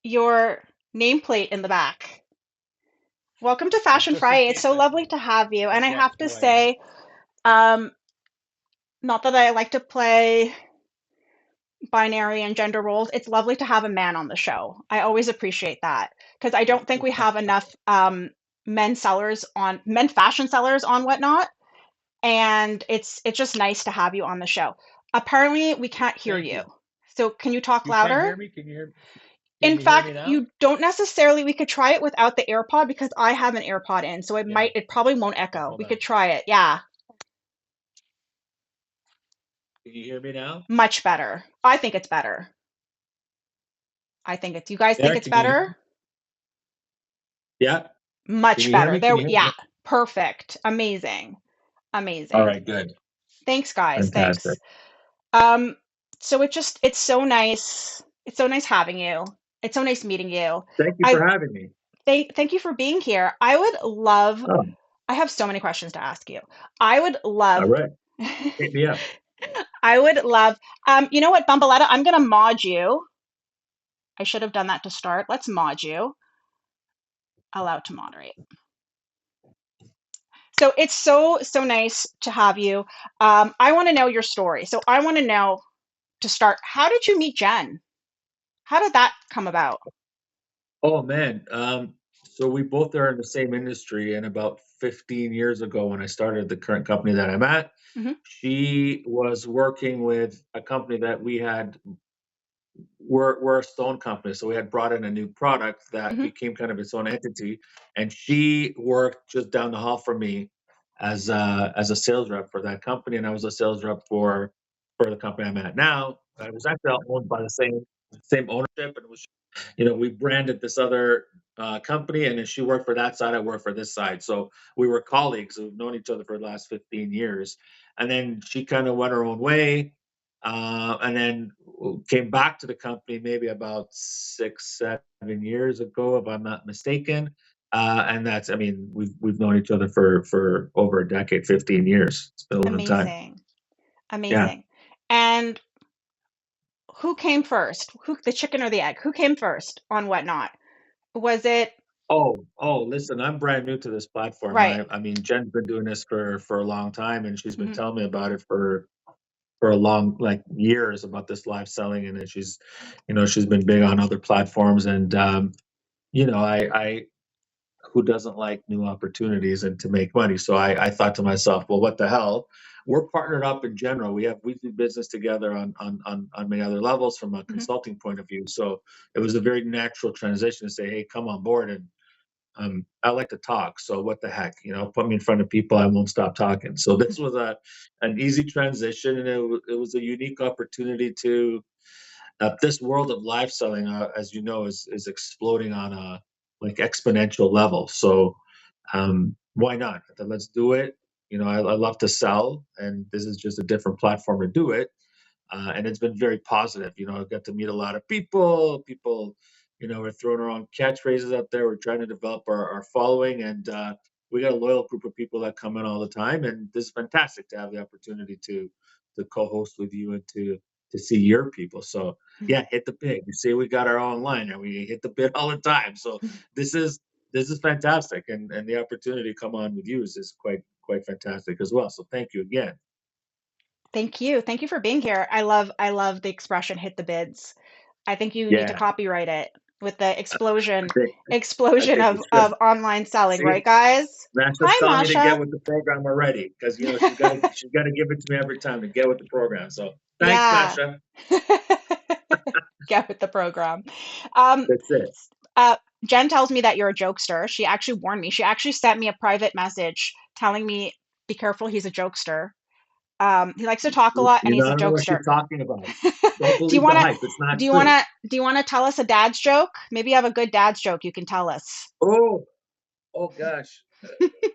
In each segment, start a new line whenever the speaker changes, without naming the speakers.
your nameplate in the back. Welcome to Fashion
Just in
FriYay. It's
case
so
I
lovely to have you. And I
forget
have to
who I am.
say, um, not that I like to play binary and gender roles, it's lovely to have a man on the show. I always appreciate that because I don't think we have enough men fashion sellers on Whatnot, and it's just nice to have you on the show. Apparently, we can't hear
Thank
you.
you.
So can you talk
You can't
louder?
hear me? Can
In
you hear me
fact,
now?
you don't necessarily, we could try it without the AirPod because I have an AirPod in, so
Yeah.
it probably won't
Oh,
echo.
hold
We
on.
could try it. Yeah,
Can you hear me now?
much better. I think it's better. You guys think
Yeah,
it's
can you hear
better?
me? Yeah. Can
Much
you hear
better.
me? Can
There,
you hear
yeah,
me?
perfect. Amazing.
All
Amazing.
right, good.
Thanks, guys.
Fantastic.
Thanks. Um, so it's so nice. It's so nice having you. It's so nice meeting you.
Thank you
I
for having me.
thank you for being here. I would love,
Oh,
I have so many questions to ask you. I would
all
love,
right. Hit me up.
I would love, you know what, Bumbaletta, I'm gonna mod you. I should have done that to start. Let's mod you. Allow to moderate. So it's so nice to have you. I want to know your story. So I want to know to start, how did you meet Jen? How did that come about?
Oh man. So we both are in the same industry, and about 15 years ago when I started the current company that I'm at,
Hmm.
she was working with a company that we had. We're a stone company, so we had brought in a new product that
Hmm.
became kind of its own entity, and she worked just down the hall from me as a sales rep for that company, and I was a sales rep for the company I'm at now. I was actually owned by the same ownership, and it was, we branded this other company, and then she worked for that side, I worked for this side, so we were colleagues who've known each other for the last 15 years, and then she kind of went her own way, and then came back to the company maybe about 6, 7 years ago, if I'm not mistaken. And that's, I mean, we've known each other for over a decade, 15 years. It's been a long time.
Amazing.
Yeah.
Amazing. And who came first? Who, the chicken or the egg? Who came first on Whatnot? Was it
Listen, I'm brand new to this platform.
right?
I mean, Jen's been doing this for a long time, and she's been
Hmm.
telling me about it for a long, like, years, about this live selling, and then she's been big on other platforms, and I who doesn't like new opportunities and to make money? So I thought to myself, well, what the hell? We're partnered up in general. We do business together on many other levels from a
Hmm.
consulting point of view. So it was a very natural transition to say, hey, come on board. And I like to talk. So what the heck? Put me in front of people, I won't stop talking. So this was an easy transition, and it was a unique opportunity to this world of live selling, as you know, is exploding on a like exponential level. So why not? Let's do it. I love to sell, and this is just a different platform to do it. And it's been very positive. I got to meet a lot of people. People, we're throwing our own catchphrases out there. We're trying to develop our following, and we got a loyal group of people that come in all the time. And this is fantastic to have the opportunity to co-host with you and to see your people. So yeah, hit the bid. You see, we got our own line, and we hit the bid all the time. So this is this is fantastic, and the opportunity to come on with you is quite fantastic as well. So thank you again.
Thank you. Thank you for being here. I love the expression hit the bids. I think you need to
Yeah,
copyright it with the
I think I
explosion
think we
of
should.
online selling,
See,
right, guys?
Masha's
Hi,
telling me to get
Masha.
with the program already because she's got to give it to me every time to get with the program. So thanks,
Yeah.
Masha.
Get with the program. Um,
That's it.
uh, Jen tells me that you're a jokester. She actually warned me. She actually sent me a private message telling me, be careful, he's a jokester. He likes to talk a lot and
You
he's a
don't know what
jokester.
she's talking about. Don't
Do you
believe the
want to
hype. It's not
do you want
true.
to do you want to tell us a dad's joke? Maybe you have a good dad's joke you can tell us.
Oh, oh gosh,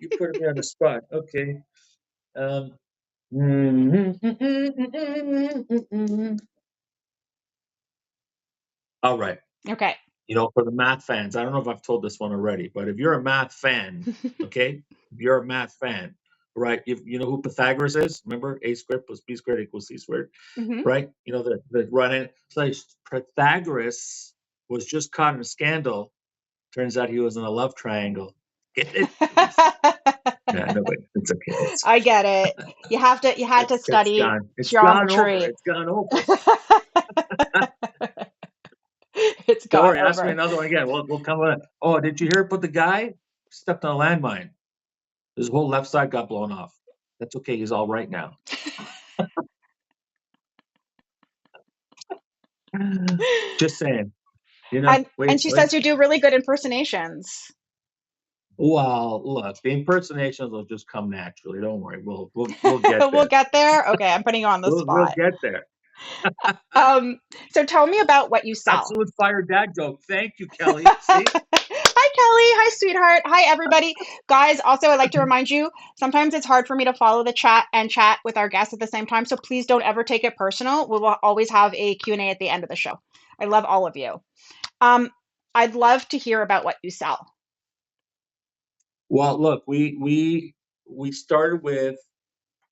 you put me on the spot. Okay. Um. All right.
Okay.
For the math fans, I don't know if I've told this one already, but if you're a math fan, okay, if you're a math fan, right, you know who Pythagoras is? Remember, a squared plus b squared equals c squared,
Hmm.
right? The running. So Pythagoras was just caught in a scandal. Turns out he was in a love triangle. Get it? Yeah, no, but it's okay.
I get it. You had to
It's
study
gone. It's gone over.
geometry.
It's gone over.
It's
Don't
gone
worry. Ask me
over.
another one again. We'll come with it. Oh, did you hear about the guy stepped on a landmine? His whole left side got blown off. That's okay. He's all right now. Just saying.
And she says you do really good impersonations.
Well, look, the impersonations will just come naturally. Don't worry. We'll get
We'll
there.
get there. Okay, I'm putting you on the
We'll
spot.
get there.
So tell me about what you sell.
Absolute fire dad joke. Thank you, Kelly. See?
Hi, Kelly. Hi, sweetheart. Hi, everybody. Guys, also, I'd like to remind you, sometimes it's hard for me to follow the chat and chat with our guests at the same time, so please don't ever take it personal. We will always have a Q&A at the end of the show. I love all of you. I'd love to hear about what you sell.
Well, look, we started with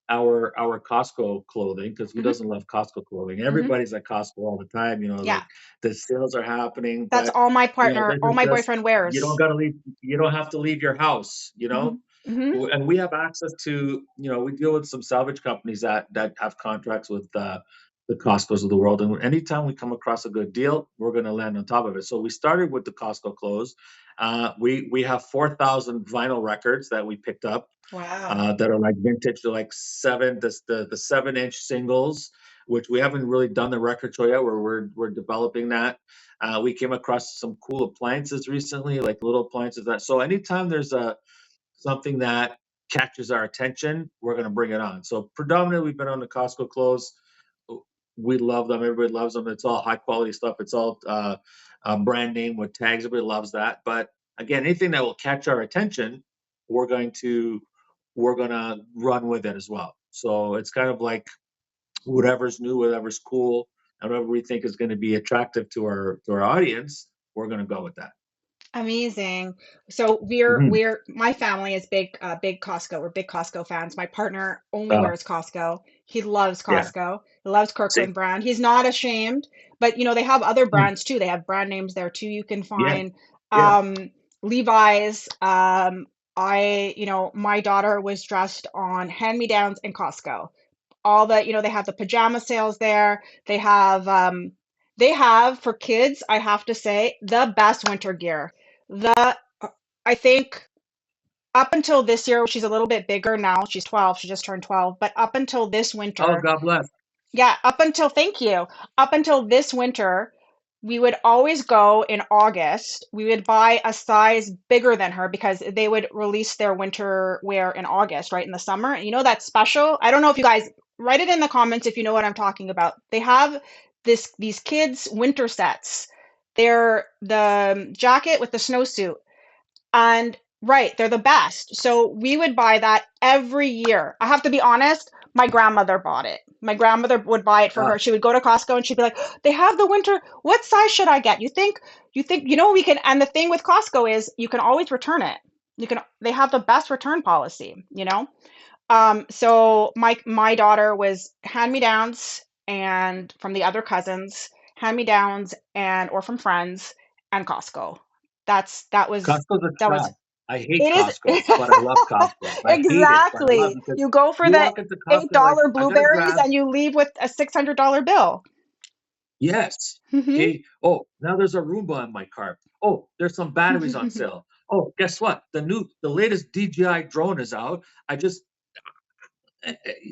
our Costco clothing because who doesn't love Costco clothing? Everybody's at Costco all the time.
Yeah,
Like the sales are happening,
that's
but
all my
this
all
is
my
just
boyfriend
you don't
wears.
gotta leave. You don't have to leave your house.
Hmm. Hmm.
And we have access to. We deal with some salvage companies that have contracts with the Costco's of the world, and anytime we come across a good deal, we're going to land on top of it. So we started with the Costco clothes. We have 4,000 vinyl records that we picked up
Wow.
that are like vintage. They're like the 7-inch singles, which we haven't really done the record show yet. We're developing that. We came across some cool appliances recently, like little appliances that. So anytime there's something that catches our attention, we're going to bring it on. So predominantly, we've been on the Costco clothes. We love them. Everybody loves them. It's all high quality stuff. It's all brand name with tags. Everybody loves that. But again, anything that will catch our attention, we're going to run with it as well. So it's kind of like whatever's new, whatever's cool, and whatever we think is going to be attractive to our audience, we're going to go with that.
Amazing. So
Mhm.
my family is big Costco. We're big Costco fans. My partner only
Uh,
wears Costco. He loves
yeah.
Costco. He loves
See.
Kirkland brand. He's not ashamed, but they have other
Mm.
brands too. They have brand names there too. You can
Yeah.
find
Yeah.
Levi's. My daughter was dressed on hand-me-downs in Costco. All they have the pajama sales there. They have for kids, I have to say, the best winter gear. The I think up until this year, she's a little bit bigger now. She's 12. She just turned 12. But up until this
Oh,
winter,
God bless.
yeah, thank you. Up until this winter, we would always go in August. We would buy a size bigger than her because they would release their winter wear in August, right in the summer. And that's special. I don't know if you guys write it in the comments if you know what I'm talking about. They have these kids winter sets. They're the jacket with the snowsuit. And right, they're the best. So we would buy that every year. I have to be honest, my grandmother bought it. My grandmother would buy it for
Ah,
her. She would go to Costco and she'd be like, "They have the winter. What size should I get?" We can, and the thing with Costco is you can always return it. They have the best return policy. So my daughter was hand-me-downs and from the other cousins, hand-me-downs and or from friends and Costco. That was
Costco's a
that was
trap. I hate
it
Costco,
is
but I love Costco. I hate it, but I love
exactly.
it because
You go for
you
the
walk into
eight
Costco like,
dollar
I gotta
blueberries
grab.
and you leave with a $600 bill.
Yes.
Hmm.
Okay. Oh, now there's a Roomba in my car. Oh, there's some batteries on sale. Oh, guess what? The latest DJI drone is out. I just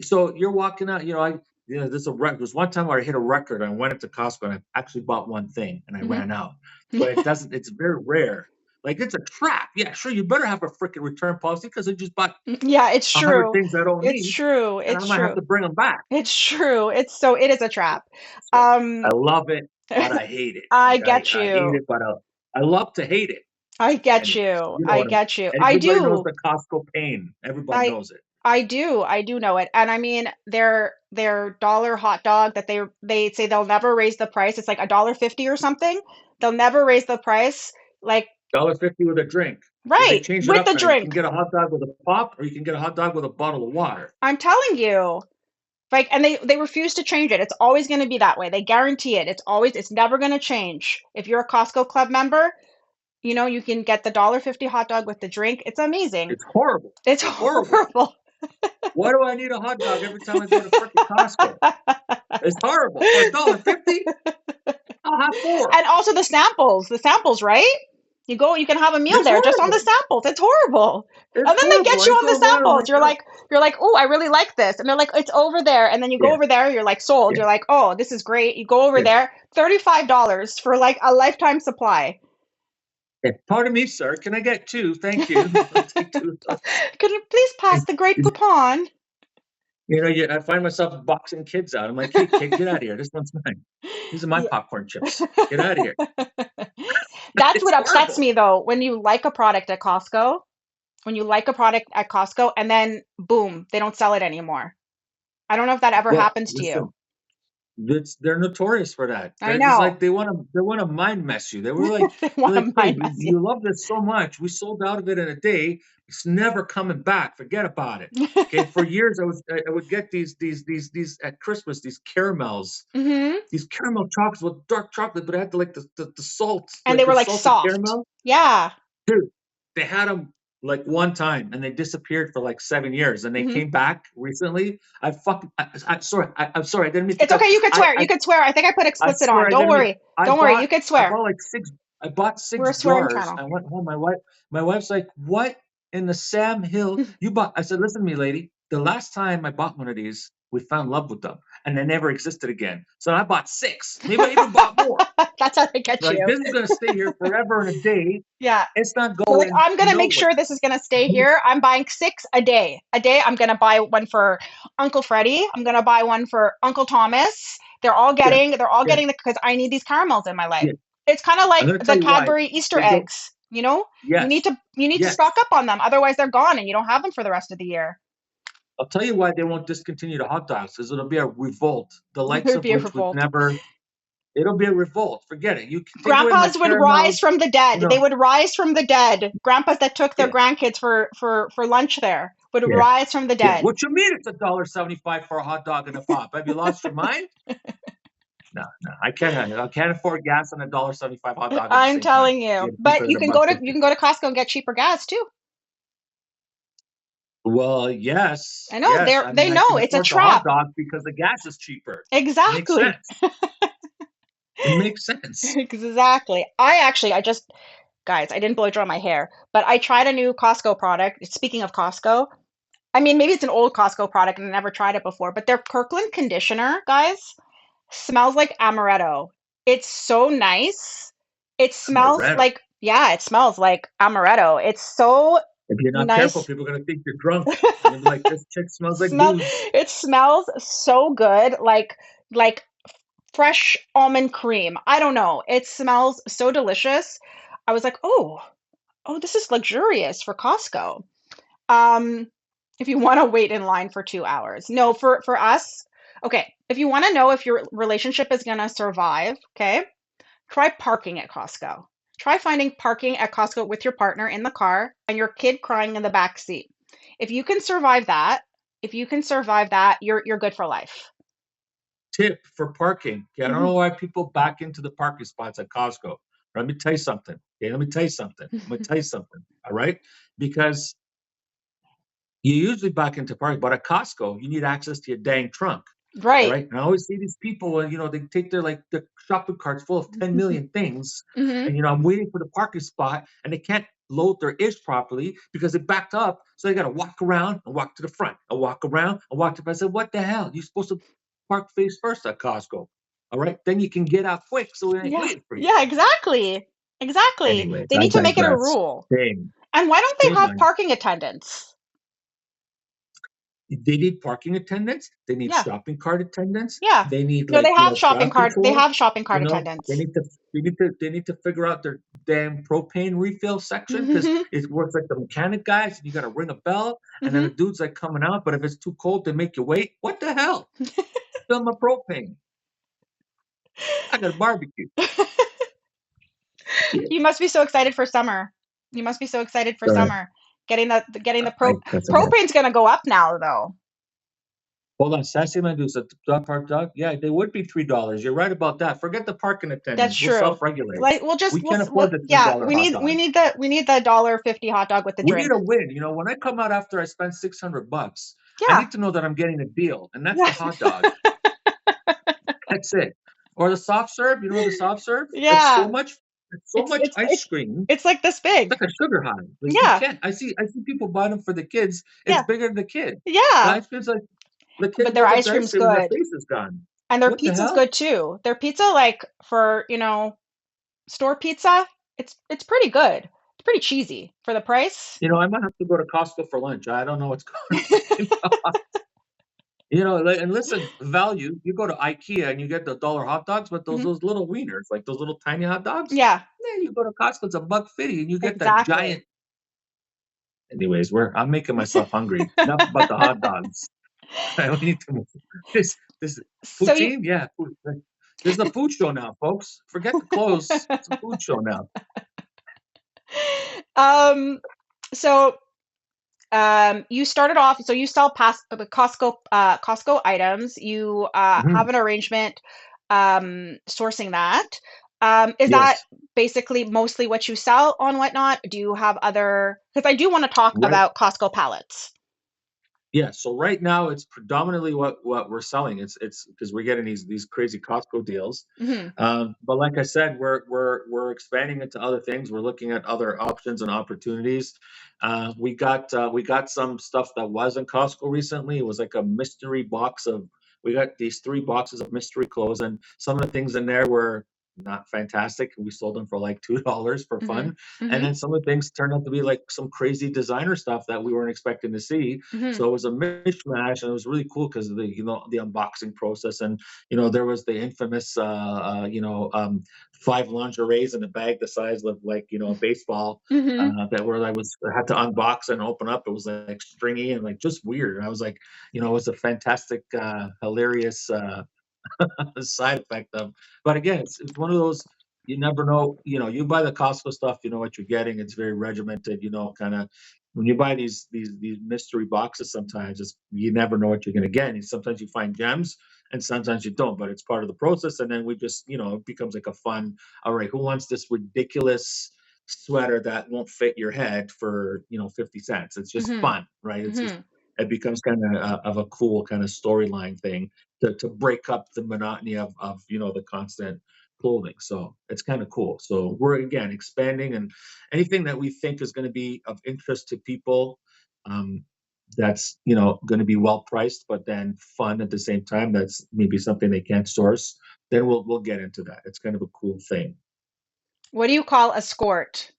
So you're walking out. There was one time where I hit a record. I went into Costco and I actually bought one thing and I
Hmm.
ran out. But it doesn't. It's very rare. Like it's a trap. Yeah, sure. You better have a freaking return policy because I just bought
Yeah, it's
100
true.
things I don't
It's
need,
true.
and I
It's
might have
true.
to bring them back.
It's true. It is a trap.
So
Um,
I love it, but I hate it.
I
Like
get
I hate
you.
it, but I love to hate it.
I get
Anyways,
you.
you know
I
what I'm.
get you. I
Everybody knows
do.
the Costco pain. Everybody
I
knows it.
I do. I do know it. And I mean, their dollar hot dog that they say they'll never raise the price. It's like $1.50 or something. They'll never raise the price. Like,
$1.50 with a drink. So they
right,
changed it
with
up
the
now. You can
drink.
get a hot dog with a pop, or you can get a hot dog with a bottle of water.
I'm telling you. Like, and they refuse to change it. It's always going to be that way. They guarantee it. It's never going to change. If you're a Costco Club member, you know, you can get the $1.50 hot dog with the drink. It's amazing.
It's horrible.
It's
Horrible.
horrible.
Why do I need a hot dog every time I go to frickin' Costco? It's horrible. For $1.50, I'll have four.
And also the samples, right? You can have a meal
It's
there just on the
horrible.
samples. It's horrible.
It's
And then they
horrible.
get
I
you on the
go around, I'm
samples.
like, oh,
You're like, oh, I really like this. And they're like, it's over there. And then you go
yeah,
over there, you're like sold.
yeah,
You're like, oh, this is great. You go over
yeah.
there, $35 for like a lifetime supply.
Pardon me, sir. Can I get two? Thank you. I'll take two of those.
Could you please pass the great coupon?
I find myself boxing kids out. I'm like, hey, kid, get out of here. This one's mine. These are my
Yeah.
popcorn chips. Get out of here.
That's
It's
what upsets
horrible.
me though, when you like a product at Costco, and then boom, they don't sell it anymore. I don't know if that ever
Well,
happens to you.
listen, they're notorious for that.
I
They're just
know.
like they want to mind mess you. They were like,
They
they're
want
like,
to
hey,
mind mess you.
you love this so much. We sold out of it in a day. It's never coming back. Forget about it. Okay. For years, I would get these at Christmas, these caramels,
Hmm.
these caramel chocolates with dark chocolate, but it had the salt,
And they
like
were
the
like
salted
soft.
caramel.
Yeah.
Dude, they had them like one time and they disappeared for like 7 years and they
Hmm.
came back recently. I'm sorry. I didn't mean to
It's
cut.
okay. You could
I,
swear.
I,
You could swear. I think I put
I
explicit
swear
on.
I
Don't
didn't mean.
worry.
I
Don't worry.
bought,
You could
I
swear.
bought like six. I bought
We're
six
a swearing
jars.
channel.
I went home. My wife's like, what in the Sam Hill you bought? I said, listen to me, lady. The last time I bought one of these, we found love with them and they never existed again. So I bought six. Maybe I even bought more.
That's how they get
Like
you.
this is gonna stay here forever and a day.
Yeah.
It's not
You're like,
going
I'm gonna make
nowhere.
sure this is gonna stay here. I'm buying 6 a day. A day, I'm gonna buy one for Uncle Freddie. I'm gonna buy one for Uncle Thomas.
Yeah,
They're all
yeah,
getting the because I need these caramels in my life.
yeah.
It's kind of
I'm
like
gonna tell
the
you why.
Cadbury Easter
They don't.
eggs. You know,
Yes,
you need to stock
yes.
up on them, otherwise they're gone and you don't have them for the rest of the year.
I'll tell you why they won't discontinue the hot dogs. Is it'll be a revolt, the
It
likes
would
of
be a
which we've
revolt.
never. It'll be a revolt. Forget it. You can take away my
Grandpas would rise
caramels.
from the
You
dead. They
know.
would rise from the dead. Grandpas that took their
Yeah,
grandkids for lunch there would
yeah,
rise from the
yeah.
dead.
What you mean? It's $1.75 for a hot dog and a pop? Have you lost your mind? No, no. I can't. I can't afford gas and $1.75 hot dog at the
I'm
same time.
telling you.
It's cheaper
But
than a buck
you
fifty.
can go to Costco and get cheaper gas too.
Well,
I
yes,
know
yes. I
they
mean, I
know
can
it's a
afford the hot
trap.
dog because the gas is cheaper. Makes
Exactly.
sense. It makes sense.
Exactly. I just guys, I didn't blow dry my hair, but I tried a new Costco product. Speaking of Costco, I mean maybe it's an old Costco product and I never tried it before, but their Kirkland conditioner, guys, smells like amaretto. It's so nice. It smells
Amaretto.
like yeah, it smells like amaretto. It's so
If you're not careful,
nice.
people are gonna think you're drunk. They're gonna be like, "This chick smells like
Smell
booze."
it smells so good, like fresh almond cream. I don't know. It smells so delicious. I was like, oh, this is luxurious for Costco. Um, if you want to wait in line for 2 hours. No, for us, okay, if you want to know if your relationship is gonna survive, okay, try parking at Costco. Try finding parking at Costco with your partner in the car and your kid crying in the back seat. If you can survive that, you're good for life.
Tip for parking. Okay, I don't know why people back into the parking spots at Costco. Let me tell you something. Okay, let me tell you something. I'm gonna tell you something. All right, because you usually back into parking, but at Costco, you need access to your dang trunk. All
Right.
right. And I always see these people, and they take their shopping carts full of 10 million things.
Hmm.
And I'm waiting for the parking spot and they can't load their ish properly because it backed up. So they gotta walk around and walk to the front and walk around and walk to. I said, what the hell? You're supposed to park face first at Costco. All right. Then you can get out quick so we ain't
Yeah.
waiting for you.
Yeah, exactly. Exactly.
Anyways,
They
I
need to make it a
digress.
rule.
Shame.
And why don't they
Shame
have
on you.
parking attendants?
They need parking attendants. They need
Yeah.
shopping cart attendants.
Yeah.
They need
No,
crowd
they
control.
have shopping cart
They
attendants.
need to they need to figure out their damn propane refill section because
Hmm.
it works like the mechanic guys. You got to ring a bell, and then
Hmm.
the dude's like coming out. But if it's too cold, they make you wait. What the hell? Fill my propane. I got a barbecue. Yeah,
You must be so excited for summer. You must be so excited for
sorry.
summer. Getting the
I got some.
propane's gonna go up now though.
Hold on, Sassy Mandusa, dog park dog. Yeah, they would be $3. You're right about that. Forget the parking
That's
attendants. We'll
true.
self-regulate.
Like
We can't afford the
yeah,
$3 hot dog.
we need the $1.50 hot dog with the
We need
drink.
a win. You know, when I come out after I spend $600, I
Yeah.
need to know that I'm getting a deal, and that's
Yeah.
the hot dog. That's it. Or the soft serve. You know the soft serve?
Yeah.
It's so much ice cream.
It's like this
It's
big.
like a sugar high. Like you
Yeah.
can't. I see people buy them for the kids. It's
Yeah.
bigger than the kid. The
Yeah.
ice cream's like the
But
kid
their
goes up
ice
to ice
cream's
cream and their
good.
face is gone.
And their
What the
pizza's
hell?
good too. Their pizza, like for, store pizza, it's pretty good. It's pretty cheesy for the price.
You know, I might have to go to Costco for lunch. I don't know what's going on. You know, and listen, value. You go to IKEA and you get the dollar hot dogs, but those
Hmm.
those little wieners, like those little tiny hot dogs.
Yeah,
Yeah, you go to Costco, it's $1.50, and you get that
exactly.
giant. Anyways, I'm making myself hungry. Enough about the hot dogs. We need to move. This
So you
poutine, yeah. This is a food show now, folks. Forget the clothes. It's a food show now.
um so you started off, so you sell past the Costco items. You have
Mhm.
an arrangement sourcing that. Is that
Yes.
basically mostly what you sell on Whatnot? Do you have other, because I do want to talk
Right.
about Costco pallets.
Yeah, so right now it's predominantly what we're selling. It's because we're getting these crazy Costco deals.
Hmm.
But like I said, we're expanding into other things. We're looking at other options and opportunities. We got some stuff that was in Costco recently. It was like a mystery box of we got these 3 boxes of mystery clothes, and some of the things in there were not fantastic. We sold them for like $2 for
Hmm.
fun. And
Hmm.
then some of the things turned out to be like some crazy designer stuff that we weren't expecting to see.
Hmm.
So it was a mishmash, and it was really cool because of the unboxing process, and there was the infamous 5 lingeries in a bag the size of like a baseball,
Hmm.
that where I had to unbox and open up. It was like stringy and like just weird. And I was like, it was a fantastic, hilarious side effect of. But again, it's one of those, you never know. You buy the Costco stuff, you know what you're getting. It's very regimented. Kind of when you buy these mystery boxes, sometimes you never know what you're going to get. And sometimes you find gems, and sometimes you don't. But it's part of the process. And then we just it becomes like a fun. All right, who wants this ridiculous sweater that won't fit your head for 50 cents? It's just
Hmm.
fun, right? It's just
Hmm.
it becomes kind of a cool kind of storyline thing to break up the monotony of the constant clothing. So it's kind of cool. So we're again expanding, and anything that we think is going to be of interest to people, um, that's going to be well priced, but then fun at the same time. That's maybe something they can't source. Then we'll get into that. It's kind of a cool thing.
What do you call a skort?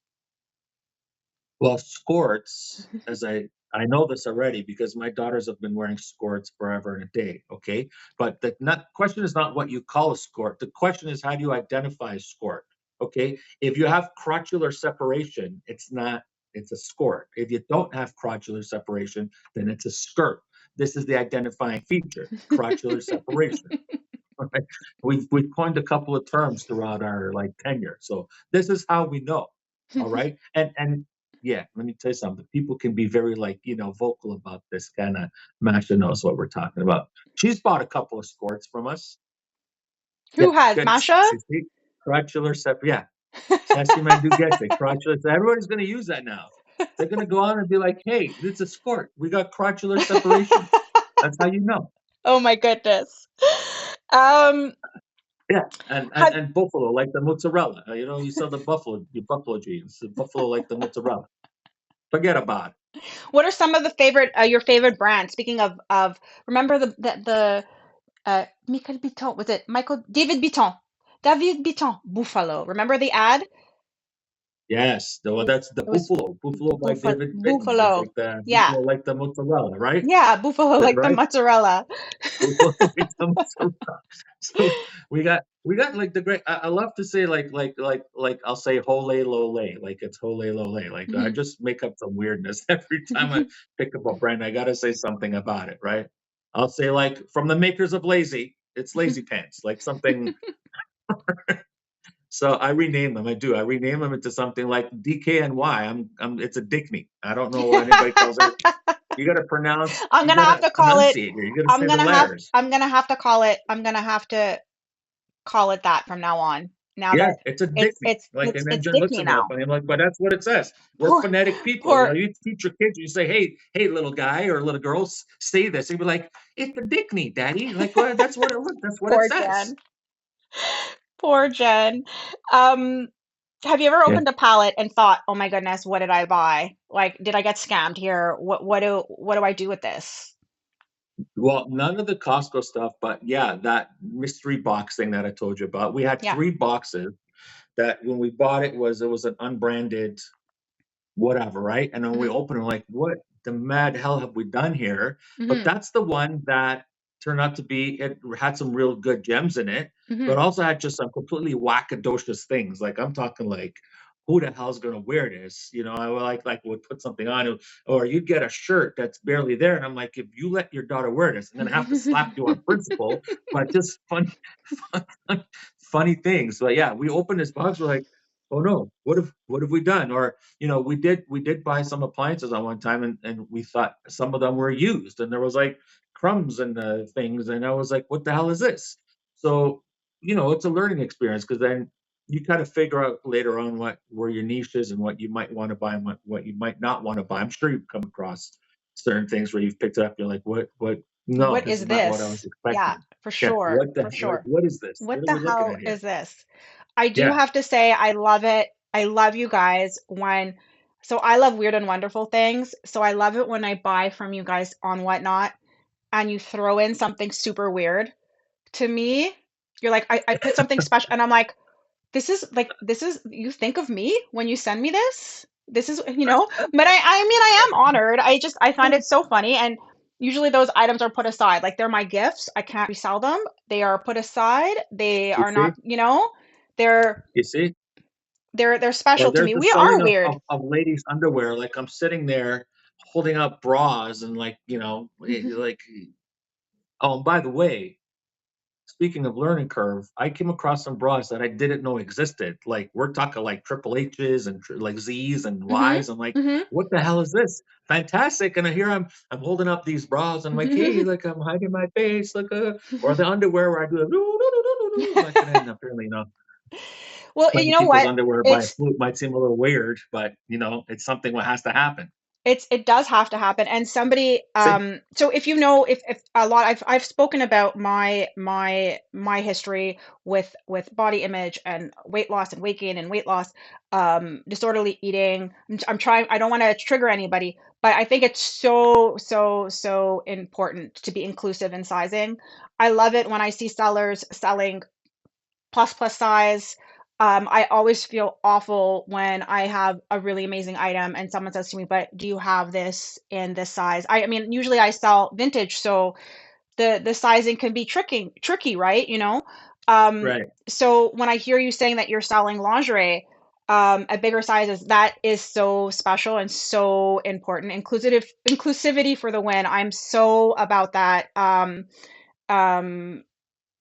Well, skirts, as I know this already because my daughters have been wearing skirts forever and a day. Okay, but the not question is not what you call a skirt. The question is how do you identify a skirt? Okay, if you have crotchular separation, it's not. It's a skirt. If you don't have crotchular separation, then it's a skirt. This is the identifying feature: crotchular separation. Right? We've coined a couple of terms throughout our like tenure, so this is how we know. All right, and yeah, let me tell you something. People can be very like vocal about this kind of. Masha knows what we're talking about. She's bought a couple of skirts from us.
Who
Get
has
good,
Masha?
see, crotchular separation. Yeah, sassy man do get it. Crotchular. Everybody's going to use that now. They're going to go on and be like, "Hey, it's a skirt. We got crotchular separation." That's how you know.
Oh my goodness. Um,
Yeah, and buffalo like the mozzarella. You sell the buffalo, your buffalo jeans. The buffalo like the mozzarella. Forget about it.
what are some of the favorite your favorite brands? Speaking of, remember the Michael Bitton, was it Michael David Bitton? David Bitton Buffalo. Remember the ad?
Yes, well, that's the
It was
buffalo. Buffalo by David Bitton. It's
Buffalo.
like the
Yeah.
buffalo like the mozzarella, right?
Yeah, Buffalo like the
Right?
mozzarella.
Buffalo like the mozzarella. So we got like the great. I love to say like I'll say hole lole, like it's hole lole. Like I
Hmm.
just make up some weirdness every time I pick up a brand. I gotta say something about it, right? I'll say like from the makers of Lazy, it's Lazy Pants, like something. So I rename them. I do. I rename them into something like DKNY. It's a Dickney. I don't know what anybody calls it. You got to pronounce.
I'm
You
gonna
got
have
to
to call it.
enunciate here. You got to say the letters.
I'm gonna have to call it. I'm gonna have to call it that from now on. Now
Yeah,
that
it's a Dickney. Like, and then
it's
Jen looks
Dickney
at me all
now.
funny. I'm like, but that's what it says. We're
Poor,
phonetic people. You know,
poor,
you teach your kids, you say, hey, little guy or little girls, say this. They'd be like, it's a Dickney, Daddy. Like, well, that's what it looks. That's what it
poor
says.
Jen. Poor Jen. Um, have you ever
Yeah.
opened a palette and thought, "Oh my goodness, what did I buy? Like, did I get scammed here? What do I do with this?"
Well, none of the Costco stuff, but yeah, that mystery box thing that I told you about. We had
Yeah.
3 boxes that when we bought it was an unbranded whatever, right? And then we
Hmm.
open it like, what the mad hell have we done here? But
Hmm.
that's the one that turned out to be, it had some real good gems in it,
Hmm.
but also had just some completely wackadocious things. Like I'm talking like, who the hell's gonna wear this? You know, I would would put something on it, or you'd get a shirt that's barely there. And I'm like, if you let your daughter wear this, I'm gonna have to slap you on principle, but just fun, funny things. But yeah, we opened this box, we're like, oh no, what have we done? Or we did buy some appliances on one time, and we thought some of them were used, and there was like crumbs and things, and I was like, what the hell is this? So it's a learning experience because then you kind of figure out later on what where your niche is and what you might want to buy and what you might not want to buy. I'm sure you've come across certain things where you've picked it up, you're like, what, no,
What
this
is
is not what I was
this? Yeah,
expecting.
for
Yeah,
sure, for
what
sure.
what is this?
What
What are
the
we looking
hell
at here?
is this? I do
Yeah.
have to say, I love it. I love you guys when, so I love weird and wonderful things. So I love it when I buy from you guys on Whatnot and you throw in something super weird. To me, you're like, I put something special, and I'm like, this is, you think of me when you send me this? This is, but I mean, I am honored. I find it so funny. And usually those items are put aside. Like they're my gifts. I can't resell them. They are put aside. They
You
are not,
see?
they're,
You see?
they're
Or
special to
there's
me.
the
We are
selling of,
weird.
ladies' underwear. Like I'm sitting there holding up bras and like, oh, and by the way, speaking of learning curve, I came across some bras that I didn't know existed. Like we're talking like triple H's and like Z's and
Hmm.
Y's. I'm like,
Hmm.
what the hell is this? Fantastic. And here I'm holding up these bras. I'm like, hey, like I'm hiding my face, like or the underwear where I do like, and then apparently
Well, you
putting
know
people's
what?
underwear by a
It's
flute might seem a little weird, but it's something what has to happen.
it does have to happen. And somebody,
See?
so if you know, if a lot, I've spoken about my history with body image and weight loss and weight gain and weight loss, disorderly eating. I'm trying, I don't want to trigger anybody, but I think it's so important to be inclusive in sizing. I love it when I see sellers selling plus size. I always feel awful when I have a really amazing item and someone says to me, "But do you have this in this size?" I mean, usually I sell vintage, so the sizing can be tricky, right? Um,
Right.
so when I hear you saying that you're selling lingerie at bigger sizes, that is so special and so important. Inclusivity for the win. I'm so about that. Um,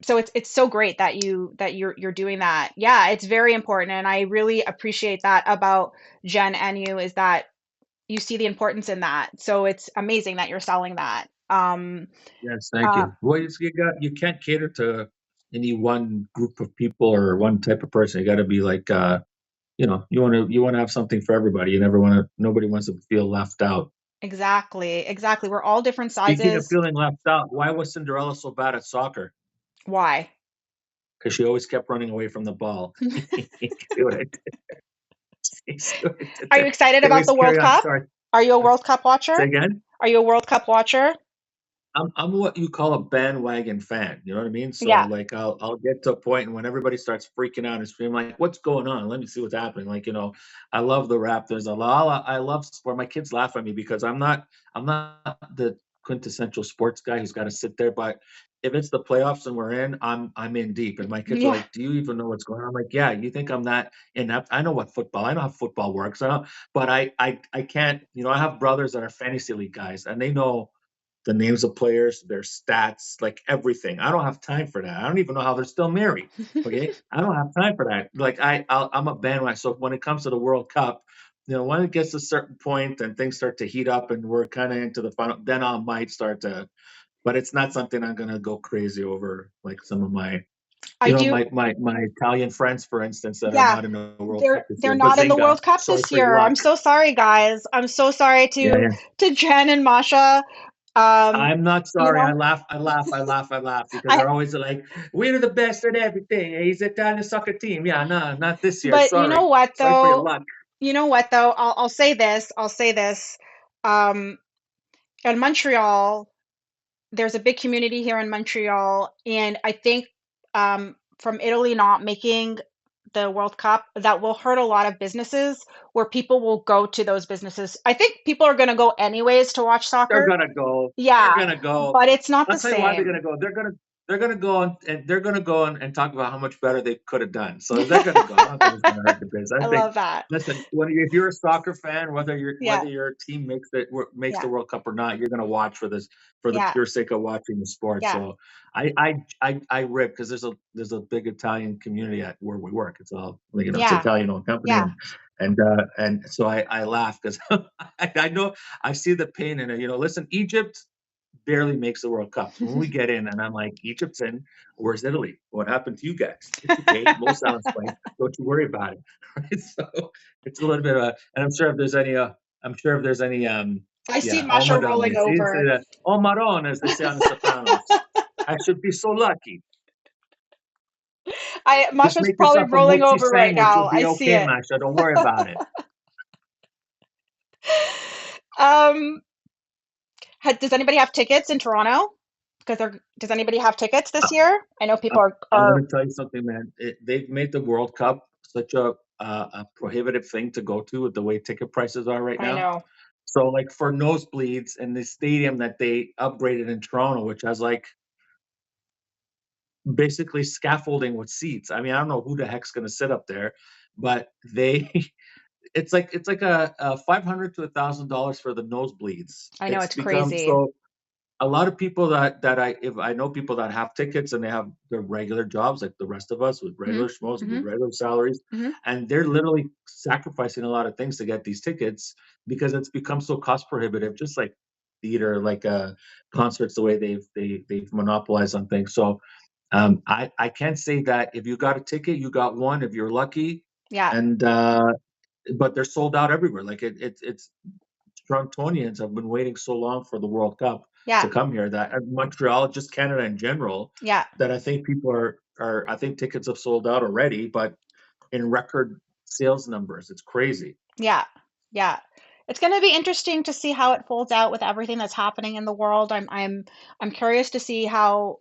so it's so great that you're doing that. Yeah, it's very important, and I really appreciate that about Jen and you, is that you see the importance in that. So it's amazing that you're selling that.
Yes, thank
Uh,
you. Well, you can't cater to any one group of people or one type of person. You got to be like, you want to have something for everybody. Nobody wants to feel left out.
exactly. We're all different
Speaking of
sizes.
feeling left out, why was Cinderella so bad at soccer?
Why?
Because she always kept running away from the ball. See what I did? See what I did
Are you
there?
excited
They
about
always
the
carry
World
on.
Cup?
Sorry.
Are you a World Cup
Say
watcher?
again.
Are you a World Cup watcher?
I'm what you call a bandwagon fan. You know what I mean? So
Yeah.
like I'll get to a point and when everybody starts freaking out and screaming like, "What's going on? Let me see what's happening." Like I love the Raptors. I love sport. My kids laugh at me because I'm not the quintessential sports guy who's got to sit there. But if it's the playoffs and we're in, I'm in deep. And my kids are
Yeah.
like, "Do you even know what's going on?" I'm like, "Yeah, you think I'm that inept? I know what football. I know how football works. But I can't. I have brothers that are fantasy league guys, and they know the names of players, their stats, like everything. I don't have time for that. I don't even know how they're still married. Okay, I don't have time for that. Like I'm a bandwagon. So when it comes to the World Cup, when it gets to a certain point and things start to heat up and we're kind of into the final, then I might start to. But it's not something I'm gonna go crazy over, like some of my,
I do.
my Italian friends, for instance, that are
Yeah,
not in the World Cup this
they're
year.
not in the
Bazinga!
World Cup
Sorry
this
for your
year. I'm
luck.
so sorry, guys. I'm so sorry
Yeah, yeah.
to Jen and Masha. Um,
I'm not
you
sorry. I
know,
laugh, I laugh, I laugh, I laugh because
I
they're always like, "We're the best at everything." He's Italian soccer team. Yeah, no, not this year.
but you know
Sorry,
what
sorry for your
though?
luck.
You know what though? I'll say this. I'll say this. Um, in Montreal, there's a big community here in Montreal, and I think from Italy not making the World Cup, that will hurt a lot of businesses where people will go to those businesses. I think people are going to go anyways to watch
They're
soccer.
gonna go. They're
Yeah,
gonna go.
but it's not
I'll
the
tell you why they're gonna
same.
go. They're gonna go and they're gonna go and talk about how much better they could have done. So they're gonna go. I don't think it's gonna hurt the biz. I
I
think.
love that.
Listen, if you're a soccer fan,
Yeah,
whether your team makes the
yeah,
World Cup or not, you're gonna watch for the
yeah,
pure sake of watching the sport.
yeah,
So I rip because there's a big Italian community at where we work. It's all it's an
yeah,
Italian owned company
yeah.
and so I laugh because I know I see the pain in it. Listen, Egypt barely makes the World Cup. So when we get in, and I'm like, Egypt's in. Where's Italy? What happened to you guys? It's okay. Mo Salah's playing. Don't you worry about it. Right? So it's a little bit of a, and I'm sure if there's any,
I see
yeah,
Masha
They
rolling
say
over.
that, oh, Maron, as they say on The Sopranos. I should be so lucky. Just
Masha's
make
probably
yourself a
rolling
mochi
over right
sandwich.
now.
You'll
I
be
see
okay,
it.
Masha. Don't worry about it.
Um, does anybody have tickets in Toronto? Does anybody have tickets this year? I know
I,
people
I'm
are
going to tell you something, man. They've made the World Cup such a prohibitive thing to go to with the way ticket prices are right
I
now.
know.
So, like for nosebleeds in the stadium that they upgraded in Toronto, which has like basically scaffolding with seats. I mean, I don't know who the heck's going to sit up there, but they it's like a $500 to $1,000 for the nosebleeds.
I know
It's
it's
become
crazy.
so a lot of people that if I know people that have tickets and they have their regular jobs like the rest of us with
Hmm.
regular schmoes with
Hmm.
regular salaries,
Hmm.
and they're literally sacrificing a lot of things to get these tickets because it's become so cost prohibitive, just like theater, like concerts, the way they've monopolized on things. So I can't say that if you got a ticket, you got one if you're lucky,
Yeah,
and but they're sold out everywhere. Like it's Torontonians have been waiting so long for the World Cup
yeah,
to come here that Montreal, just Canada in general,
yeah,
that I think people are I think tickets have sold out already, but in record sales numbers. It's crazy.
yeah, yeah. It's going to be interesting to see how it folds out with everything that's happening in the world. I'm curious to see how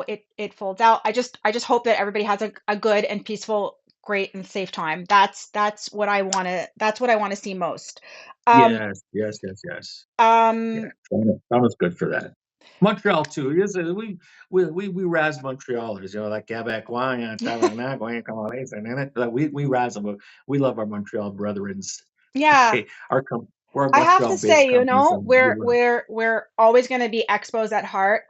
it folds out. I just hope that everybody has a good and peaceful, great and safe time. That's what I want to see most. Um,
Yes, yes, yes, yes. Yeah,
um,
Toronto's good for that. Montreal too. Yes, we razz Montrealers, like Quebecois and Tabarnak, like we razz them, but we love our Montreal brethrens.
yeah.
Okay, we're a
I have to
Montreal-based
say,
company, so we love.
we're always going to be Expos at heart.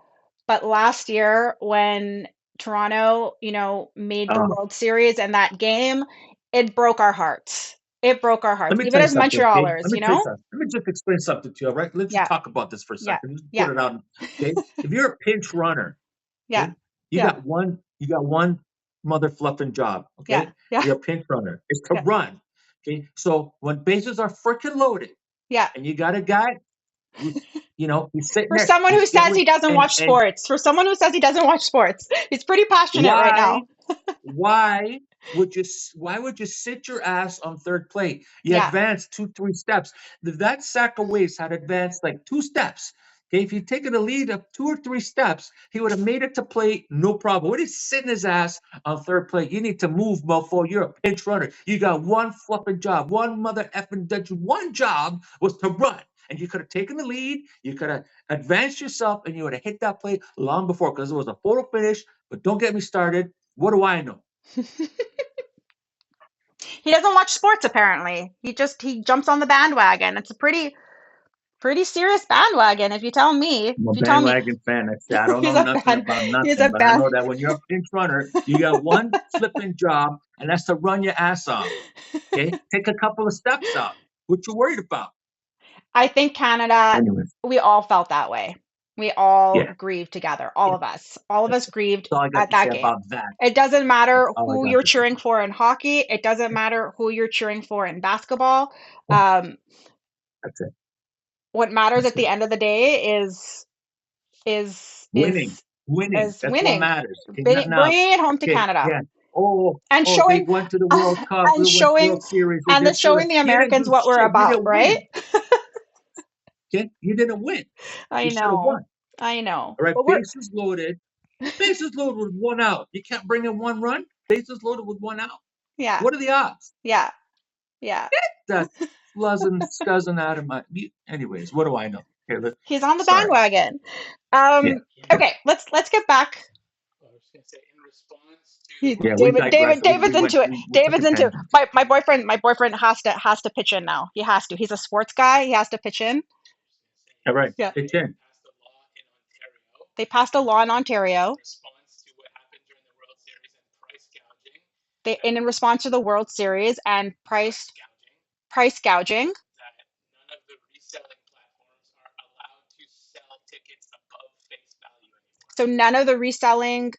But last year, when Toronto, made the
Oh,
World Series and that game, it broke our hearts. It broke our
let
hearts,
me tell
even
you
as
something, okay?
Montrealers,
Let me tell you something. Let me just explain something to you, all right? Let's just
Yeah,
talk about this for a
yeah,
second. Just put
yeah,
it out, okay? If you're a pinch runner,
yeah,
okay,
yeah,
you got one mother fluffing job,
yeah,
okay?
yeah,
You're a pinch runner. It's to
yeah,
run, okay? So when bases are freaking loaded,
yeah.
and you got a guy who's, he's sitting
For
there,
someone who
he's getting
says
ready,
he doesn't watch
and
sports, for someone who says he doesn't watch sports, he's pretty passionate right
why
now.
Why why would you sit your ass on third plate? You
Yeah.
advance 2, 3 steps. If that sack of waste had advanced like 2 steps, okay, if he'd taken a lead of 2 or 3 steps, he would have made it to plate, no problem. What is sitting his ass on third plate? You need to move, mofo. You're a pinch runner. You got one flipping job, one mother effing one job was to run. And you could have taken the lead, you could have advanced yourself, and you would have hit that plate long before because it was a photo finish. But don't get me started. What do I know?
He doesn't watch sports apparently. He jumps on the bandwagon. It's a pretty Pretty serious bandwagon, if you tell me. If
I'm a
you tell me.
bandwagon fan. I say I don't
He's
know
a
nothing
bad,
about
he's
nothing,
a
but I
bad.
know that when you're a pinch runner, you got one flipping job, and that's to run your ass off. Okay, take a couple of steps out. What you worried about?
I think Canada,
Anyways,
we all felt that way. We all
yeah,
grieved together, all
yeah.
of us. All of
That's,
us grieved
that's all I got
at
to
that
say
game.
about that.
It doesn't
That's
matter
all I
who
got
you're
to say.
cheering for in hockey. It doesn't matter who you're cheering for in basketball.
Yeah,
Um,
that's it.
what matters
That's
at the
it.
end of the day is
Winning, winning.
is
That's what
winning,
matters. Okay, not now.
bringing it home to
Okay,
Canada,
yeah. Oh,
and
oh, they
showing
went to the World Cup.
and
They went to
showing
World Series. They
and the
did so.
showing the
You didn't
Americans
do
what we're
shit. You
about,
didn't
right?
win. Okay, you didn't win.
I
You should have
know,
won.
I know,
All right,
but we're
bases loaded. Bases loaded with one out. You can't bring in one run. Bases loaded with one out.
yeah,
What are the odds?
yeah, yeah.
That fluzzing, scuzzing out of my. Anyways, what do I know? Okay,
He's on the
sorry.
bandwagon.
Yeah, yeah,
Okay, let's get back.
yeah. We
David,
digress.
David, David's into it.
We took a
David's into
tangent.
my boyfriend has to pitch in now. He has to. He's a sports guy. He has to pitch in.
All right,
Yeah.
pitch in.
They passed a law in Ontario. They in response to the World Series and price gouging. So none of the reselling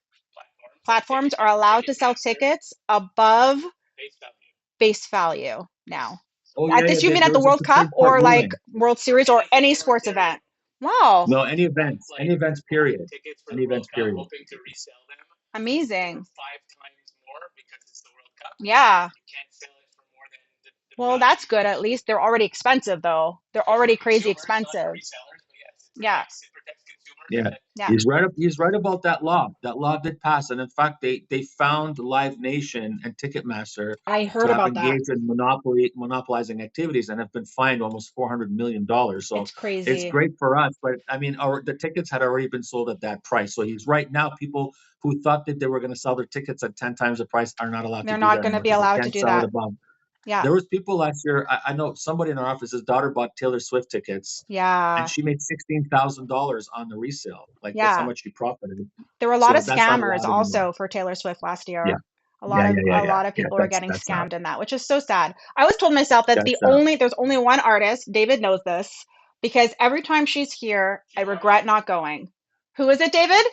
platforms are allowed to sell tickets above base value now.
Oh
At
yeah, yeah.
this, you mean at
There
the
was a
World Cup
Supreme Court
or like
ruling.
World Series or any sports event? Wow,
No, any events. Period. Any events. Period.
amazing. Yeah. Well, that's good. At least they're already expensive, though. They're already crazy expensive. Yeah.
Yeah,
Yeah.
he's right about that law. That law did pass, and in fact, they found Live Nation and Ticketmaster
I
to
heard
have
about that.
engaged in monopolizing activities, and have been fined almost $400 million. So
It's
it's
crazy.
great for us, but I mean, the tickets had already been sold at that price. So he's right now. People who thought that they were going to sell their tickets at 10 times the price are not allowed to
They're
do
not
that
going to
anymore
be
because they
allowed to
can't
do
sell it
that.
above.
Yeah.
There was people last year. I know somebody in our office. His daughter bought Taylor Swift tickets, and
Yeah.
she made $16,000 on the resale. Like that's how
Yeah.
much she profited.
There were a lot
So
of
that's not
scammers
allowed anymore.
also for Taylor Swift last
Yeah,
year.
yeah, yeah, yeah,
A
yeah,
lot of
yeah.
people were getting
That's out.
scammed in that, which is so sad. I always told myself that
That's out.
there's only one artist, David knows this, because every time she's here, I regret not going. Who is it, David?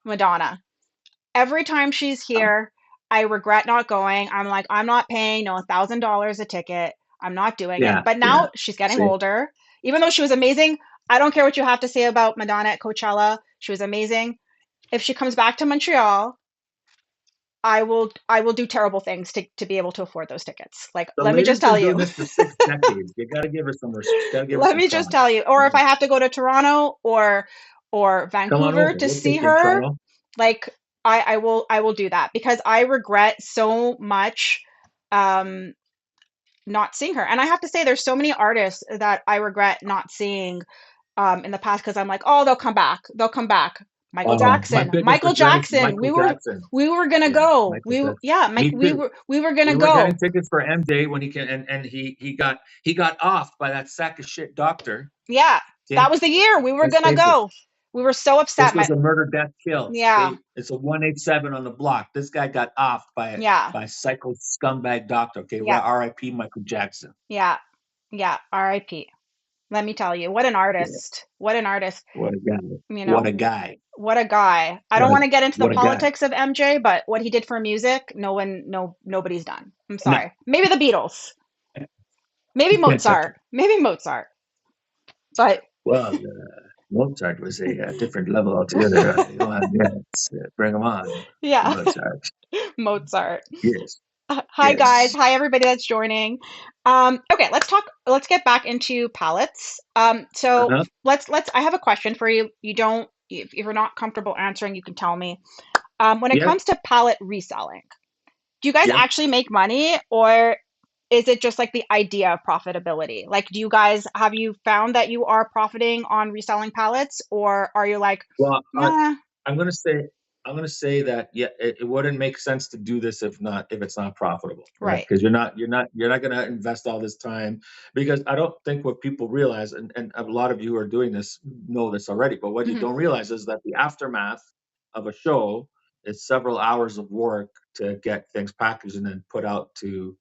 Madonna. Every time she's here, I regret not going. I'm like, I'm not paying no $1,000 a ticket. I'm not doing it.
Yeah,
But
yeah.
now she's getting
See,
older. Even though she was amazing, I don't care what you have to say about Madonna at Coachella. She was amazing. If she comes back to Montreal, I will do terrible things to be able to afford those tickets. Like,
the
let me just
lady's
tell
been doing
you.
this for 6 decades. You got to give her some. Got to give her
Let
some
me just
props.
tell you. Or
You
if
know,
I have to go to Toronto or
come on
Vancouver
over.
to
We'll
see
take you in
her,
Toronto.
like I will do that because I regret so much um not seeing her. And I have to say there's so many artists that I regret not seeing in the past because I'm like, oh, they'll come back. They'll come back. Michael
My
Jackson.
biggest
Michael
regret is
Jackson.
Michael Jackson.
We were gonna
Yeah,
go.
Michael Jackson.
Yeah, Mike,
Me too.
we were gonna
We were getting
go.
tickets for MJ when he can, and he got offed by that sack of shit doctor.
Yeah.
Okay,
That was the year we were
let's
gonna
face it.
go. We were so
This
upset.
was a murder, death, kill.
Yeah.
Okay, it's a 187 on the block. This guy got offed
Yeah.
by psycho scumbag doctor. Okay,
Yeah.
R.I.P. Michael Jackson.
Yeah. Yeah. R.I.P. Let me tell you, what an
Yeah,
artist. What an artist.
what a guy.
You
What
know,
a guy.
what a guy. I don't want to get into the
What a guy.
politics of MJ, but what he did for music, nobody's done. I'm
No.
sorry. Maybe the Beatles. Maybe Mozart. Maybe Mozart. But
Well, Mozart was a different level altogether. Yeah, bring him on,
yeah,
Mozart.
Mozart.
Yes,
Hi guys.
yes.
Hi everybody that's joining. Okay, let's get back into palettes. So
Uh-huh.
let's I have a question for you. You don't if you're not comfortable answering, you can tell me. When it
Yep,
comes to palette reselling, do you guys
yep.
actually make money or is it just like the idea of profitability? Like, have you found that you are profiting on reselling pallets or are you like,
Well,
nah,
I'm gonna say. I'm gonna say that yeah, it wouldn't make sense to do this if it's not profitable, right?
Right.
Because you're not gonna invest all this time because I don't think what people realize, and a lot of you who are doing this know this already, but what you
Hmm.
don't realize is that the aftermath of a show is several hours of work to get things packaged and then put out to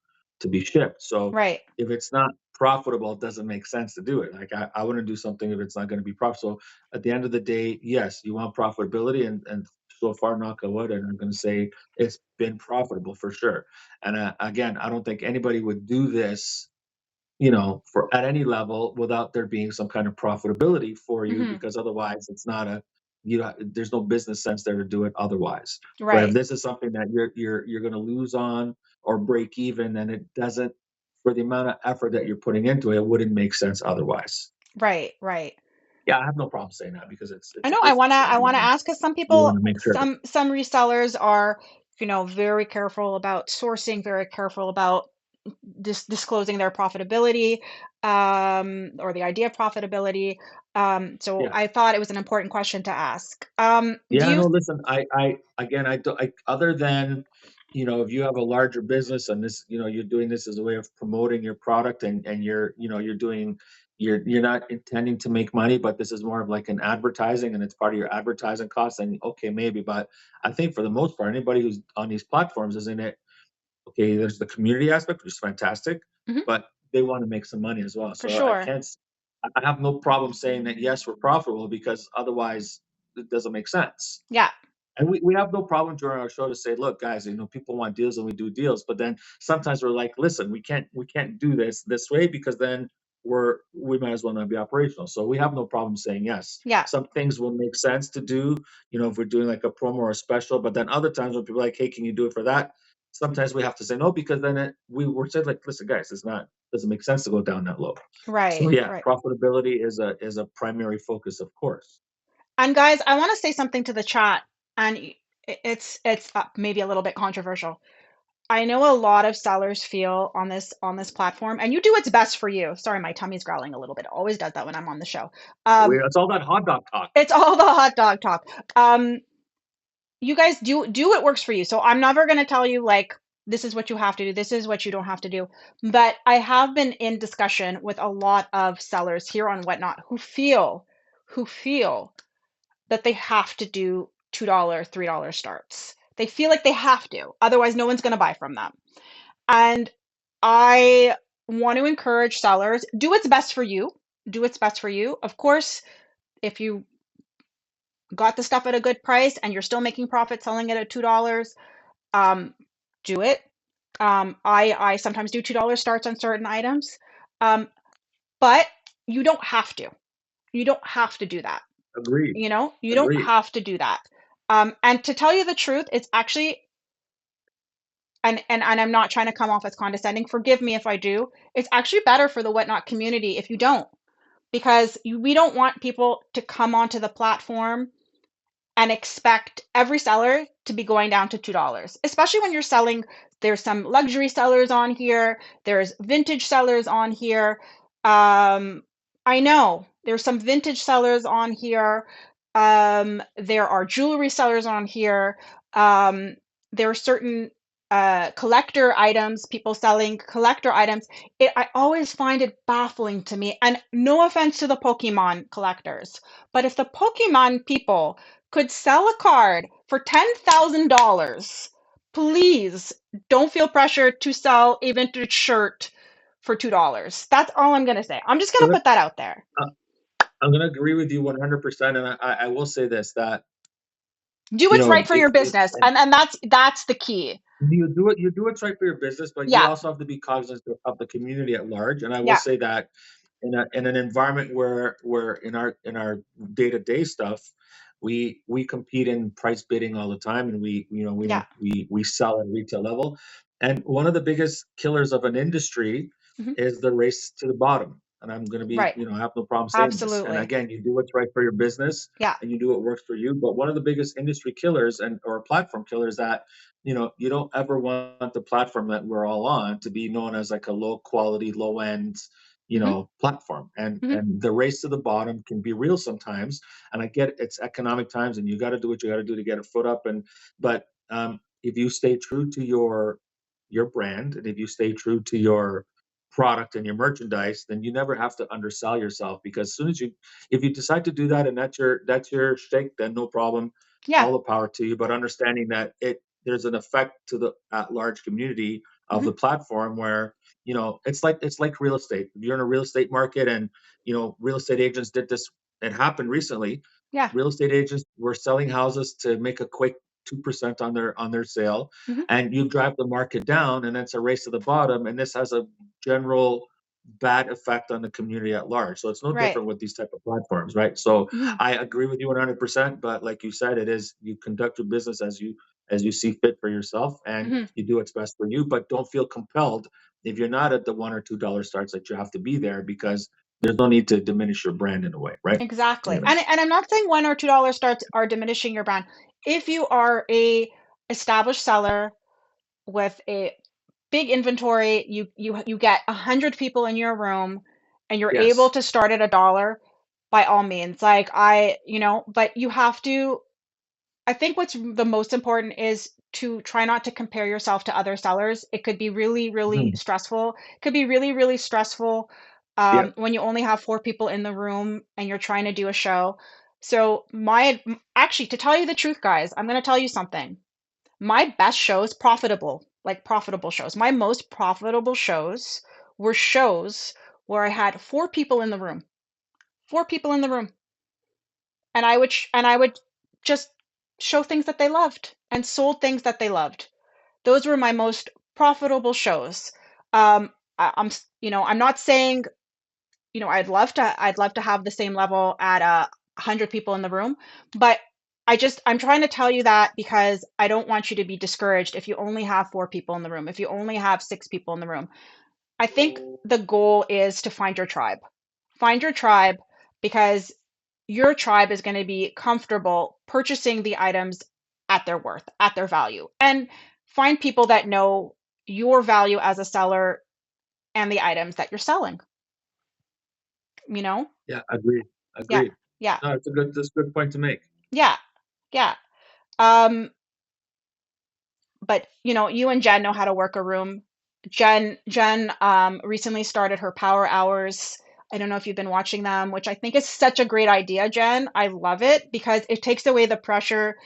be shipped. So
Right.
if it's not profitable, it doesn't make sense to do it. Like I wouldn't do something if it's not going to be profitable. So at the end of the day, yes, you want profitability, and so far, knock on wood, and I'm going to say it's been profitable for sure. And again, I don't think anybody would do this, for at any level without there being some kind of profitability for you,
Hmm.
because otherwise, it's not a there's no business sense there to do it otherwise. But if
Right.
this is something that you're going to lose on or break even, then it doesn't for the amount of effort that you're putting into it, it wouldn't make sense otherwise.
Right. Right.
Yeah, I have no problem saying that because
I
it's a
know
business
I
and
wanna ask because some
you
people,
want to make sure.
some resellers are, very careful about sourcing, very careful about disclosing their profitability, or the idea of profitability. So
Yeah.
I thought it was an important question to ask. Do
Yeah,
you?
no, listen, I again, other than, if you have a larger business and this, you're doing this as a way of promoting your product and you're doing, you're not intending to make money, but this is more of like an advertising and it's part of your advertising costs, and okay, maybe, but I think for the most part, anybody who's on these platforms is in it. Okay, there's the community aspect, which is fantastic,
Mhm,
but they want to make some money as well.
for
So I
sure.
can't, I have no problem saying that yes, we're profitable because otherwise it doesn't make sense.
Yeah,
And we have no problem during our show to say, look, guys, people want deals and we do deals. But then sometimes we're like, listen, we can't do this way because then we might as well not be operational. So we have no problem saying yes.
yeah,
Some things will make sense to do, if we're doing like a promo or a special. But then other times when people are like, hey, can you do it for that? Sometimes we have to say no because then we were said like, listen, guys, it's not doesn't make sense to go down that low. So
right,
yeah,
right.
profitability is a primary focus, of course.
And guys, I want to say something to the chat, and it's maybe a little bit controversial. I know a lot of sellers feel on this platform, and you do what's best for you. Sorry, my tummy's growling a little bit. It always does that when I'm on the show.
It's all that hot dog talk.
It's all the hot dog talk. You guys do what works for you. So I'm never gonna tell you like this is what you have to do, this is what you don't have to do. But I have been in discussion with a lot of sellers here on Whatnot who feel that they have to do $2, $3 starts. They feel like they have to, otherwise no one's gonna buy from them. And I want to encourage sellers, do what's best for you. Do what's best for you. Of course, if you got the stuff at a good price and you're still making profit selling it at $2, um, do it. I sometimes do $2 starts on certain items, um, but you don't have to. You don't have to do that.
Agreed.
You don't
Agreed.
have to do that. And to tell you the truth, it's actually, and I'm not trying to come off as condescending. Forgive me if I do. It's actually better for the Whatnot community if you don't, because we don't want people to come onto the platform and expect every seller to be going down to $2, especially when you're selling. There's some luxury sellers on here, there's vintage sellers on here. I know there's some vintage sellers on here. There are jewelry sellers on here. There are certain collector items, people selling collector items. I always find it baffling to me, and no offense to the Pokemon collectors, but if the Pokemon people could sell a card for $10,000, please don't feel pressured to sell a vintage shirt for $2. That's all I'm going to say. I'm just going to
Look,
put that out there.
uh, I'm going to agree with you 100%, and I will say this that
Do what's right for your
it
business.
and
And that's the key.
you do what's right for your business, but you
Yeah.
also have to be cognizant of the community at large. And I will
Yeah.
say that in an environment where in our day-to-day stuff, we compete in price bidding all the time, and
Yeah.
we sell at retail level. And one of the biggest killers of an industry
Hmm.
is the race to the bottom. And I'm going to be,
Right.
I have no problem saying this. And
Absolutely.
again, you do what's right for your business
Yeah.
and you do what works for you. But one of the biggest industry killers and or platform killers that you don't ever want the platform that we're all on to be known as like a low quality, low end,
Hmm.
platform. and
Hmm.
and the race to the bottom can be real sometimes, and I get it's economic times and you got to do what you got to do to get a foot up. And but if you stay true to your brand, and if you stay true to your product and your merchandise, then you never have to undersell yourself, because as soon as you if you decide to do that, and that's your shtick, then no problem,
Yeah.
all the power to you. But understanding that there's an effect to the at large community of
Hmm.
the platform, where it's like real estate. If you're in a real estate market, and real estate agents did this, it happened recently.
Yeah.
Real estate agents were selling houses to make a quick 2% on their sale,
Hmm.
and you drive the market down, and it's a race to the bottom, and this has a general bad effect on the community at large. So it's no
Right.
different with these type of platforms, right? So
Hmm.
I agree with you 100%, but like you said, it is, you conduct your business as you see fit for yourself, and
Hmm.
you do what's best for you, but don't feel compelled if you're not at the $1 or $2 starts that you have to be there, because there's no need to diminish your brand in a way, right?
Exactly. And
Anyways.
and I'm not saying $1 or $2 starts are diminishing your brand. If you are a established seller with a big inventory, you get 100 people in your room and you're able
Yes.
to start at $1, by all means. Like but you have to, I think what's the most important is to try not to compare yourself to other sellers. It could be really, really
Mhm.
stressful. It could be really, really stressful
Yep.
when you only have 4 people in the room and you're trying to do a show. So actually, to tell you the truth, guys, I'm going to tell you something. My best shows, profitable, like profitable shows. My most profitable shows were shows where I had 4 people in the room. 4 people in the room, and I would just show things that they loved and sold things that they loved. Those were my most profitable shows. I'm not saying, I'd love to have the same level at 100 people in the room, but I'm trying to tell you that because I don't want you to be discouraged if you only have 4 people in the room, if you only have 6 people in the room. I think the goal is to find your tribe. Find your tribe, because your tribe is going to be comfortable purchasing the items at their worth, at their value. And find people that know your value as a seller and the items that you're selling, you know?
Yeah, agreed.
Yeah.
Agreed.
Yeah.
No, that's a good point to make.
Yeah. Yeah. Um, but you and Jen know how to work a room. Jen recently started her power hours. I don't know if you've been watching them, which I think is such a great idea, Jen. I love it because it takes away the pressure.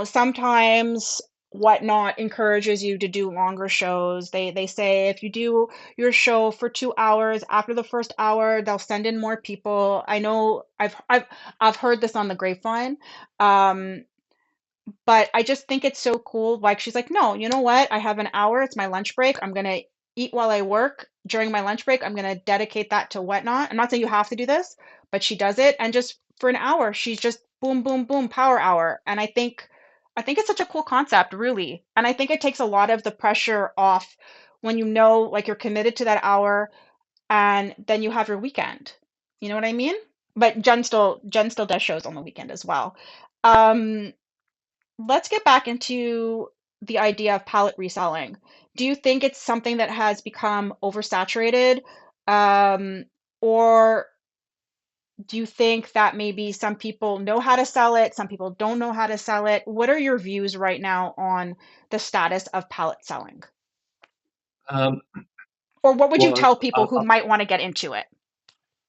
Sometimes Whatnot encourages you to do longer shows. They say if you do your show for 2 hours, after the first hour, they'll send in more people. I know I've heard this on the grapevine. Um, but I just think it's so cool. Like she's like, no, you know what? I have an hour. It's my lunch break. I'm gonna eat while I work. During my lunch break, I'm gonna dedicate that to Whatnot. I'm not saying you have to do this, but she does it, and just for an hour, she's just boom, boom, boom, power hour. And I think it's such a cool concept, really. And I think it takes a lot of the pressure off when like you're committed to that hour, and then you have your weekend. You know what I mean? But Jen still does shows on the weekend as well. Um, let's get back into the idea of palette reselling. Do you think it's something that has become oversaturated? Um, or do you think that maybe some people know how to sell it, some people don't know how to sell it? What are your views right now on the status of palette selling?
Um,
Or what would you
well,
tell people who might want to get into it?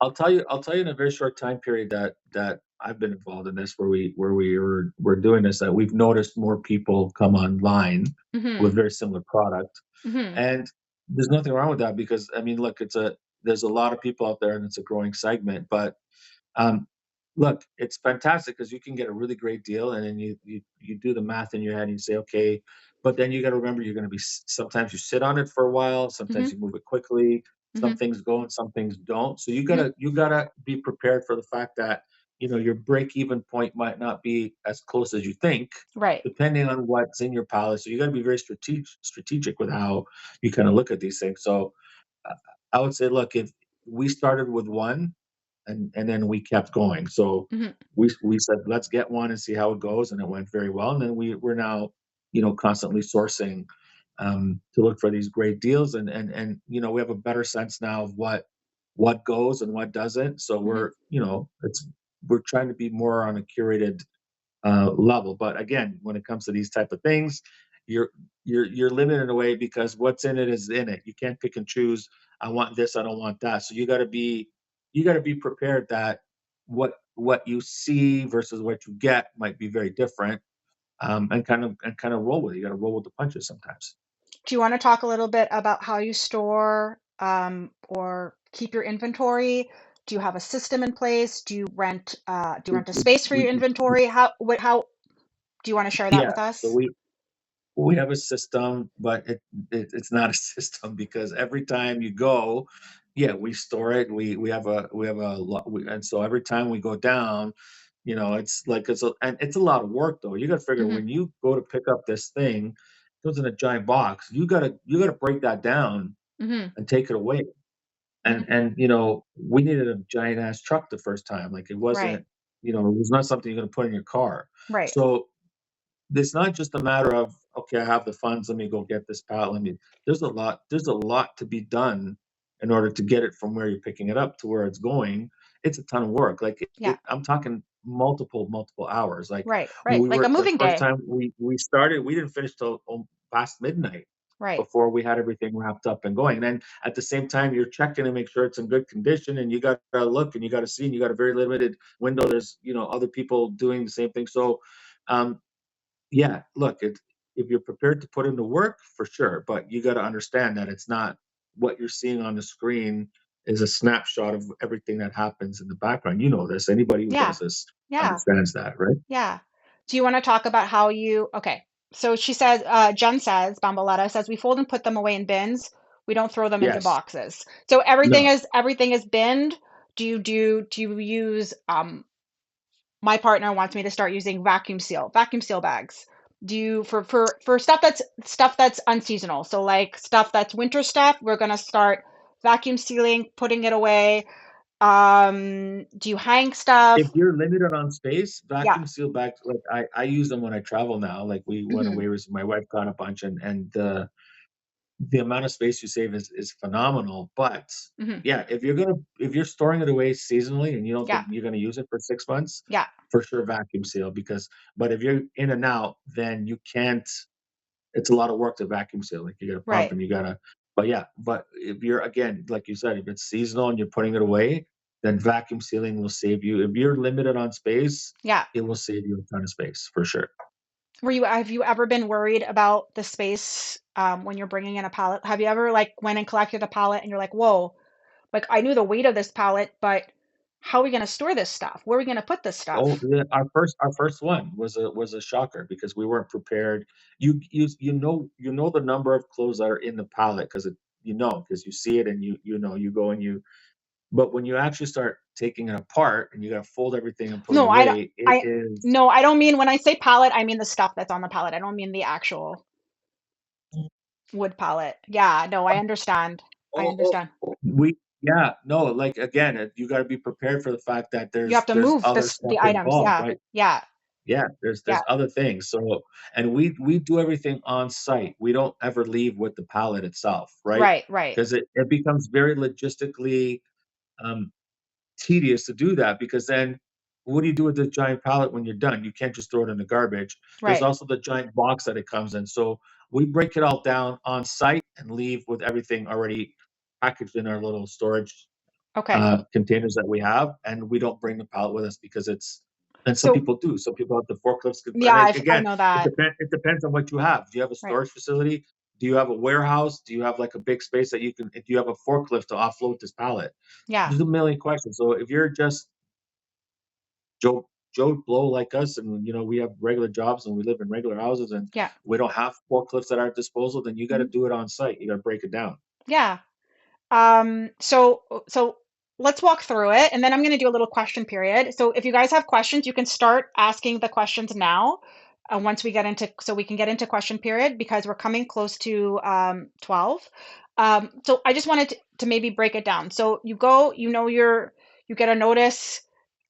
I'll tell you in a very short time period that I've been involved in this, where we're doing this, that we've noticed more people come online
Mm-hmm.
with very similar product.
Mm-hmm.
And there's nothing wrong with that, because I mean, look, there's a lot of people out there, and it's a growing segment. But um, look, it's fantastic because you can get a really great deal, and then you do the math in your head and you say, okay, but then you got to remember, you're going to be, sometimes you sit on it for a while,
Mm-hmm.
sometimes you move it quickly,
Mm-hmm.
some things go and some things don't. So you
Mm-hmm.
gotta be prepared for the fact that your break even point might not be as close as you think,
Right.
depending on what's in your palette. So you got to be very strategic with how you kind of look at these things. So uh, I would say, look, if we started with one, and then we kept going. So
Mm-hmm.
we said, let's get one and see how it goes, and it went very well. And then we're now constantly sourcing to look for these great deals, and we have a better sense now of what what goes and what doesn't. So
Hmm.
we're trying to be more on a curated level. But again, when it comes to these type of things, you're you're limited in a way because what's in it is in it. You can't pick and choose. I want this. I don't want that. So you got to be prepared that what you see versus what you get might be very different. And kind of roll with it. You got to roll with the punches sometimes.
Do you want to talk a little bit about how you store or keep your inventory? Do you have a system in place? Do you
We,
rent a space for
we,
your inventory? How do you want to share that
yeah.
with
So
us?
we have a system, but it's not a system because every time you go, yeah, we store it. We have a lot, and so every time we go down, it's like it's a lot of work though. You got to figure
Hmm.
when you go to pick up this thing, it goes in a giant box. You gotta break that down
Hmm.
and take it away. And
Hmm.
and we needed a giant ass truck the first time. Like it
Right,
wasn't, it was not something you're gonna put in your car.
right.
So it's not just a matter of, okay, I have the funds, let me go get this pallet. There's a lot to be done in order to get it from where you're picking it up to where it's going. It's a ton of work. Like
Yeah,
I'm talking multiple hours. Like
right,
when
right.
we
Like a
were the
moving
first
day.
time we started, we didn't finish till past midnight
Right.
before we had everything wrapped up and going. And then at the same time, you're checking to make sure it's in good condition, and you got to look and you got to see, and you got a very limited window. There's other people doing the same thing. So um, yeah, look, if you're prepared to put in the work, for sure, but you got to understand that it's not what you're seeing on the screen is a snapshot of everything that happens in the background. You know this. Anybody who
Yeah,
does this
yeah,
understands that, right?
yeah. Do you want to talk about how you, okay. So she says, Jen says, Bambaletta says, we fold and put them away in bins. We don't throw them into
Yes.
boxes. So everything
No.
is binned. Do you use, my partner wants me to start using vacuum seal bags. Do you for stuff that's unseasonal. So like stuff that's winter stuff, we're gonna start vacuum sealing, putting it away. Do you hang
If
stuff?
you're limited on space,
Yeah.
vacuum seal bags, like I use them when I travel now. Like we went
Hmm.
away with my wife got a bunch, and the amount of space you save is phenomenal. But
Hmm.
yeah, if you're storing it away seasonally and you don't
Yeah.
think you're gonna use it for 6 months,
Yeah.
for sure vacuum seal. But if you're in and out, then you can't. It's a lot of work to vacuum seal. Like you got to pump
Right.
and you gotta. But yeah, but if you're again, like you said, if it's seasonal and you're putting it away, then vacuum sealing will save you. If you're limited on space,
Yeah.
it will save you a ton of space for sure.
Have you ever been worried about the space when you're bringing in a pallet? Have you ever like went and collected a pallet and you're like, whoa, like I knew the weight of this pallet, but how are we going to store this stuff? Where are we going to put this
Oh,
stuff?
yeah, our first one was a shocker because we weren't prepared. You know the number of clothes that are in the pallet because because you see it and you go and you. But when you actually start taking it apart and you got to fold everything and put it
No, I don't.
away, it is.
No, I don't mean when I say pallet, I mean the stuff that's on the pallet. I don't mean the actual wood pallet. Yeah, no, I understand. I
Oh, oh,
understand.
oh, yeah, no, like again, you got to be prepared for the fact that
You have to
there's
move
other stuff
the items.
involved,
Yeah,
right?
yeah,
Yeah, there's
yeah.
other things. So, and we do everything on site. We don't ever leave with the pallet itself, right?
Right, right,
Because it becomes very logistically um, tedious to do that because then what do you do with the giant pallet when you're done? You can't just throw it in the garbage. There's
right.
also the giant box that it comes in. So we break it all down on site and leave with everything already packaged in our little storage
Okay.
containers that we have, and we don't bring the pallet with us because it's. And some
So
people do. Some people have the forklifts,
yeah,
and
I
again,
know
it
that.
depends. It depends on what you have. Do you have a
Right.
storage facility? Do you have a warehouse? Do you have like a big space that you can? Do you have a forklift to offload this pallet?
Yeah,
There's a million questions. So if you're just Joe Blow like us, and we have regular jobs and we live in regular houses, and
yeah.
we don't have forklifts at our disposal, then you got to
Mhm.
do it on site. You got to break it down.
Yeah. So let's walk through it, and then I'm going to do a little question period. So if you guys have questions, you can start asking the questions now. Once we get into, so we can get into question period because we're coming close to 12. So I just wanted to maybe break it down. So you go, you get a notice.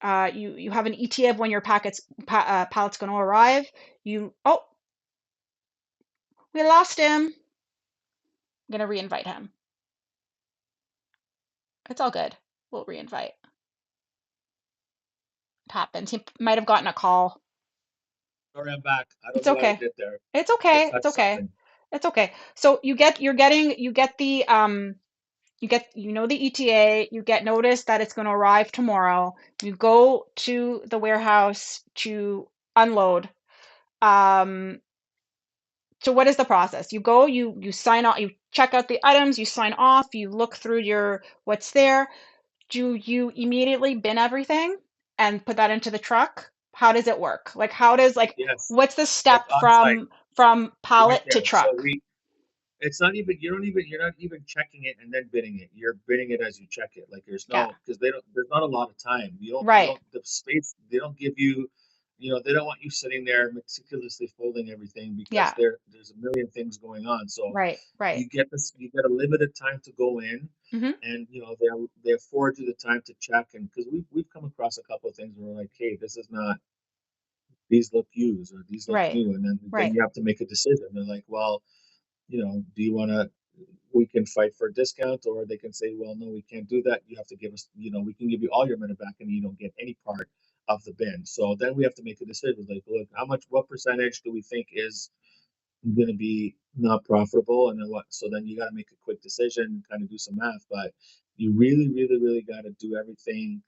You have an ETA of when your pallet's going to arrive. Oh, we lost him. I'm going to reinvite him. It's all good. We'll reinvite. It happens. He might have gotten a call.
Sorry, I'm back. I don't
It's
know what I
okay.
did there.
It's
I
okay. It's
touched
okay.
something.
It's okay. So you know the ETA, you get notice that it's going to arrive tomorrow. You go to the warehouse to unload. Um, so what is the process? You go, you sign off, you check out the items, you sign off, you look through your what's there. Do you immediately bin everything and put that into the truck? How does it work? Like how does like
Yes,
what's the
like
step
on site,
from
right
pallet to
there. So
truck?
it's not even, you're not even checking it and then bidding it. You're bidding it as you check it. Like there's
Yeah.
no, because there's not a lot of time.
Right.
The space, they don't give you, they don't want you sitting there meticulously folding everything because
Yeah.
there's a million things going on. So
Right. Right.
you get a limited time to go in,
Mm-hmm.
and they afford you the time to check. And because we've come across a couple of things where we're like, hey, this is not, these look used or these look
Right.
new, and then
Right.
you have to make a decision. They're like, well, do you want to, we can fight for a discount, or they can say, well, no, we can't do that. You have to give us, we can give you all your money back and you don't get any part of the bin. So then we have to make a decision like, look, what percentage do we think is going to be not profitable? And then what? So then you got to make a quick decision, kind of do some math, but you really, really, really got to do everything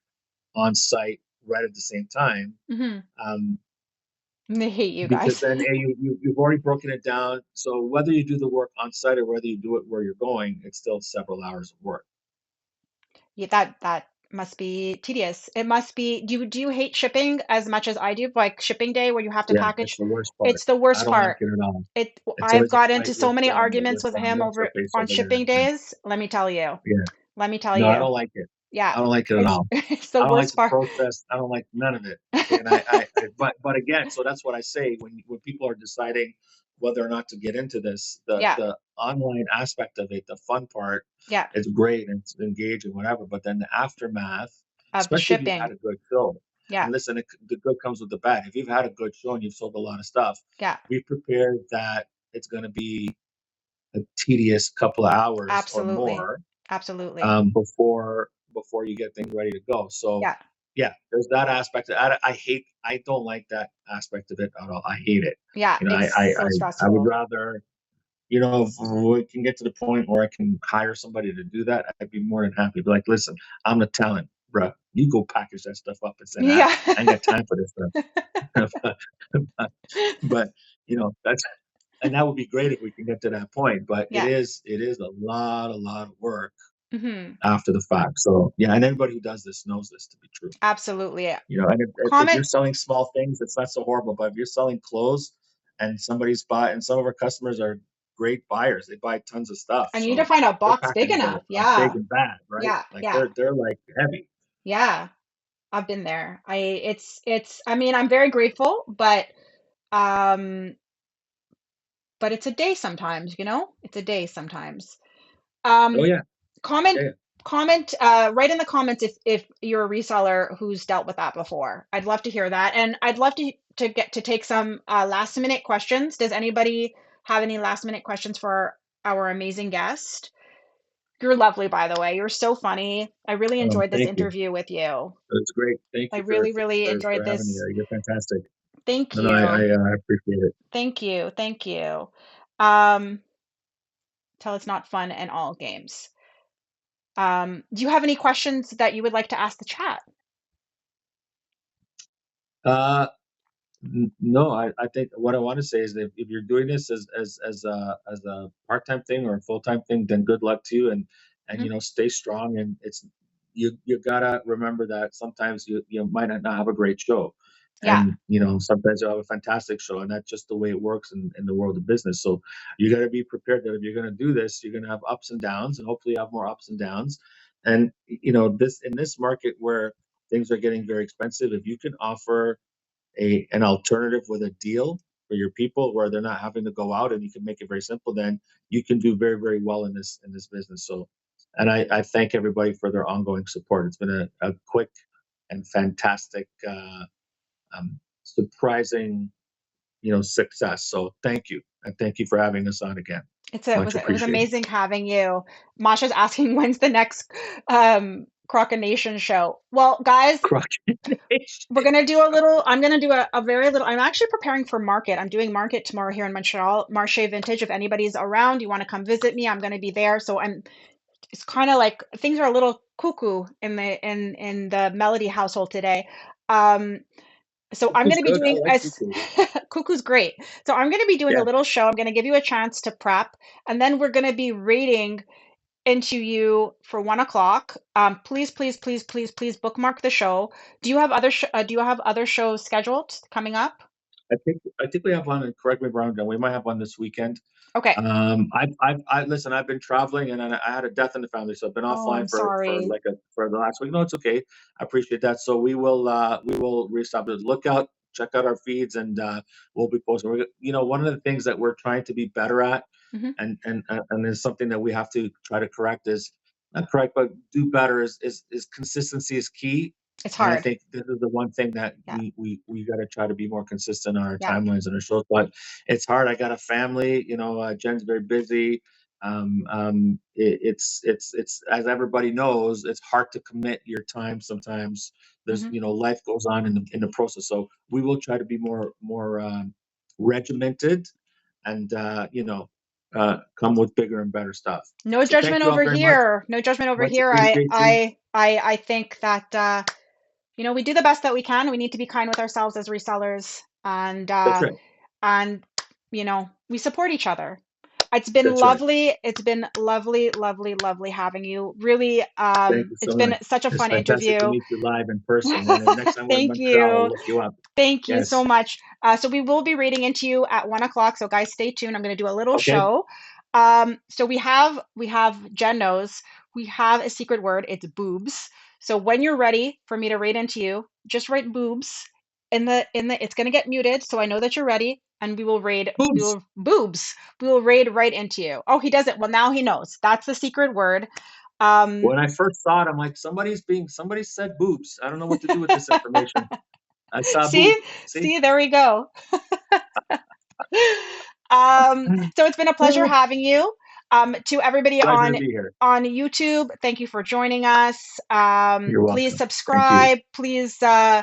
on site right at the same time.
Mm-hmm.
Um,
They hate you
because
guys.
then you've already broken it down. So whether you do the work on site or whether you do it where you're going, it's still several hours of work.
Yeah, that must be tedious. It must be. Do you hate shipping as much as I do? Like shipping day where you have to
Yeah, it's
package.
the worst part.
It's the
I
worst
don't like
part.
it at all.
It
It's
I've
always a
got
fight
into so many arguments with him
what's her
over
face
on
over there.
shipping
Yeah,
days. Let me tell you.
yeah.
Let me tell
No, I
you.
don't like it.
Yeah,
I don't like it at
it's
all.
it's the
I don't like
worst
the
part.
process. I don't like none of it. Okay, and but again, so that's what I say when people are deciding whether or not to get into this,
Yeah,
the online aspect of it, the fun part,
yeah,
it's great and it's engaging, whatever. But then the aftermath,
of the
especially if you've had
shipping.
a good show,
Yeah,
and listen, the good comes with the bad. If you've had a good show and you've sold a lot of stuff,
yeah,
be prepared that it's going to be a tedious couple of hours or
absolutely,
more,
absolutely.
before you get things ready to go. So
Yeah,
yeah, there's that aspect. I don't like that aspect of it at all. I hate it.
yeah.
You know,
It's so
I would
stressful.
rather, if we can get to the point where I can hire somebody to do that, I'd be more than happy. But like, listen, I'm the talent, bruh. You go package that stuff up and send it out.
Yeah,
I ain't got time for this stuff. but that's, and that would be great if we can get to that point. But
yeah.
it is a lot of work
Hmm.
after the fact. So yeah, and anybody who does this knows this to be true.
Absolutely.
And if
Comment.
you're selling small things, it's not so horrible. But if you're selling clothes and and some of our customers are great buyers, they buy tons of stuff.
I need to
So
find a
their
box big
packages
enough.
are big
Yeah.
and bad, right?
Yeah.
Like
Yeah.
they're like heavy.
Yeah. I've been there. I mean, I'm very grateful, um but it's a day sometimes, you know? It's a day sometimes.
Oh
Um
yeah,
comment
yeah, yeah.
comment write in the comments if you're a reseller who's dealt with that before. I'd love to hear that. And I'd love to get to take some last minute questions. Does anybody have any last minute questions for our amazing guest? You're lovely, by the way. You're so funny. I really enjoyed this
Thank you.
interview with you.
It's great. Thank
I
you
really, really
for
enjoyed
having me.
this.
You're fantastic.
Thank
And
you.
I appreciate it.
Thank you. Thank you. Um, Tell it's not fun and all games. Do you have any questions that you would like to ask the chat?
Uh, No, I think what I want to say is that if you're doing this as a part-time thing or a full-time thing, then good luck to you, and
Mhm.
stay strong. And you gotta remember that sometimes you might not have a great show,
Yeah.
and sometimes you have a fantastic show, and that's just the way it works in the world of business. So you got to be prepared that if you're going to do this, you're going to have ups and downs, and hopefully you have more ups and downs. And this in this market where things are getting very expensive, if you can offer an alternative with a deal for your people where they're not having to go out and you can make it very simple, then you can do very, very well in this business. So, and I thank everybody for their ongoing support. It's been a quick and fantastic, surprising, success. So thank you. And thank you for having us on again. Much
it was
appreciated.
amazing having you. Masha's asking when's the next Croconation show. Well, guys, we're gonna do a little. I'm gonna do a very little. I'm actually preparing for market. I'm doing market tomorrow here in Montreal, Marché Vintage. If anybody's around, you want to come visit me, I'm gonna be there. So I'm. It's kind of like things are a little cuckoo in the Melody household today. Um, so I'm
Who's
gonna be
good? I
doing
like
a
cuckoo.
cuckoo's great. So I'm gonna be doing a
Yeah.
little show. I'm gonna give you a chance to prep, and then we're gonna be rating into you for 1 o'clock. Please, please, please, please, please bookmark the show. Do you have other shows scheduled coming up?
I think we have one, and correct me if I'm wrong, we might have one this weekend.
Okay.
I listen. I've been traveling, and I had a death in the family, so I've been
Oh, I'm
offline
sorry.
for the last week. No, it's okay. I appreciate that. So we will reestablish. Look out, check out our feeds, and we'll be posting. One of the things that we're trying to be better at,
Hmm.
and is something that we have to try to correct is not correct, but do better is consistency is key.
It's
And I
hard.
think this is the one thing that
Yeah.
we got to try to be more consistent on our
Yeah.
timelines and our shows. But it's hard. I got a family. Jen's very busy. It's as everybody knows, it's hard to commit your time sometimes. There's
Hmm.
life goes on in the process. So we will try to be more regimented and come with bigger and better stuff.
No
So thank
judgment
you all
over
very much.
here. No judgment over
Much
here.
appreciated.
I think that we do the best that we can. We need to be kind with ourselves as resellers,
That's right.
and we support each other. It's been
That's right.
lovely. It's been lovely, lovely, lovely having you. Really,
Thank you
it's
so
been
much.
such a
It's
fun
fantastic to
interview.
meet you live in person. And then next time we're in
Thank
Montreal,
you.
I'll look you up.
Thank you so
Yes.
much. So we will be reading into you at 1 o'clock. So guys, stay tuned. I'm going to do a little
Okay.
show. So we have Jen knows we have a secret word. It's boobs. So when you're ready for me to read into you, just write boobs in the. It's going to get muted, so I know that you're ready, and we will raid. We
Boobs.
will boobs. We will raid right into you. Oh, he doesn't. Well, now he knows. That's the secret word. Um,
When I first saw it, I'm like, somebody said boobs. I don't know what to do with this information. I saw
see,
boobs. See?
see, there we go. So it's been a pleasure having you. To everybody
Pleasure to
on
be here.
YouTube, thank you for joining us.
You're
Please
welcome. Thank you.
subscribe. Please,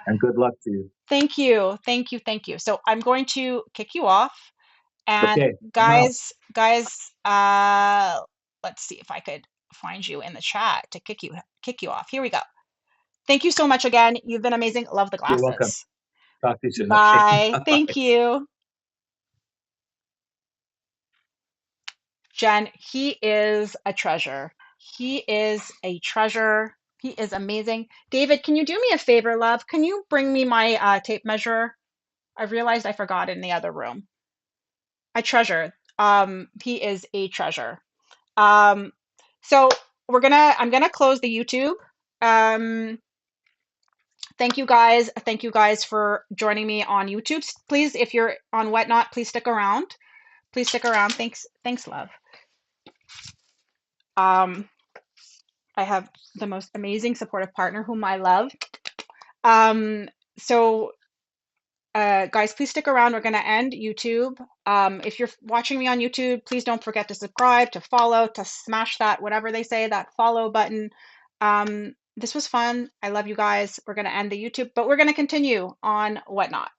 And good luck to you.
thank you, thank you, thank you. So I'm going to kick you off, and
Okay. I'm out.
guys, let's see if I could find you in the chat to kick you off. Here we go. Thank you so much again. You've been amazing. Love the
You're welcome.
glasses.
Talk to you soon. Okay.
Bye.
Bye.
Thank you. Jen, he is a treasure. He is a treasure. He is amazing. David, can you do me a favor, love? Can you bring me my tape measure? I realized I forgot it in the other room. I treasure. He is a treasure. Um, so I'm gonna close the YouTube. Um, thank you guys. Thank you guys for joining me on YouTube. Please, if you're on Whatnot, please stick around. Please stick around. Thanks, love. Um, I have the most amazing supportive partner whom I love. Um, so, guys, please stick around. We're going to end YouTube. If you're watching me on YouTube, please don't forget to subscribe, to follow, to smash that, whatever they say, that follow button. This was fun. I love you guys. We're going to end the YouTube, but we're going to continue on Whatnot.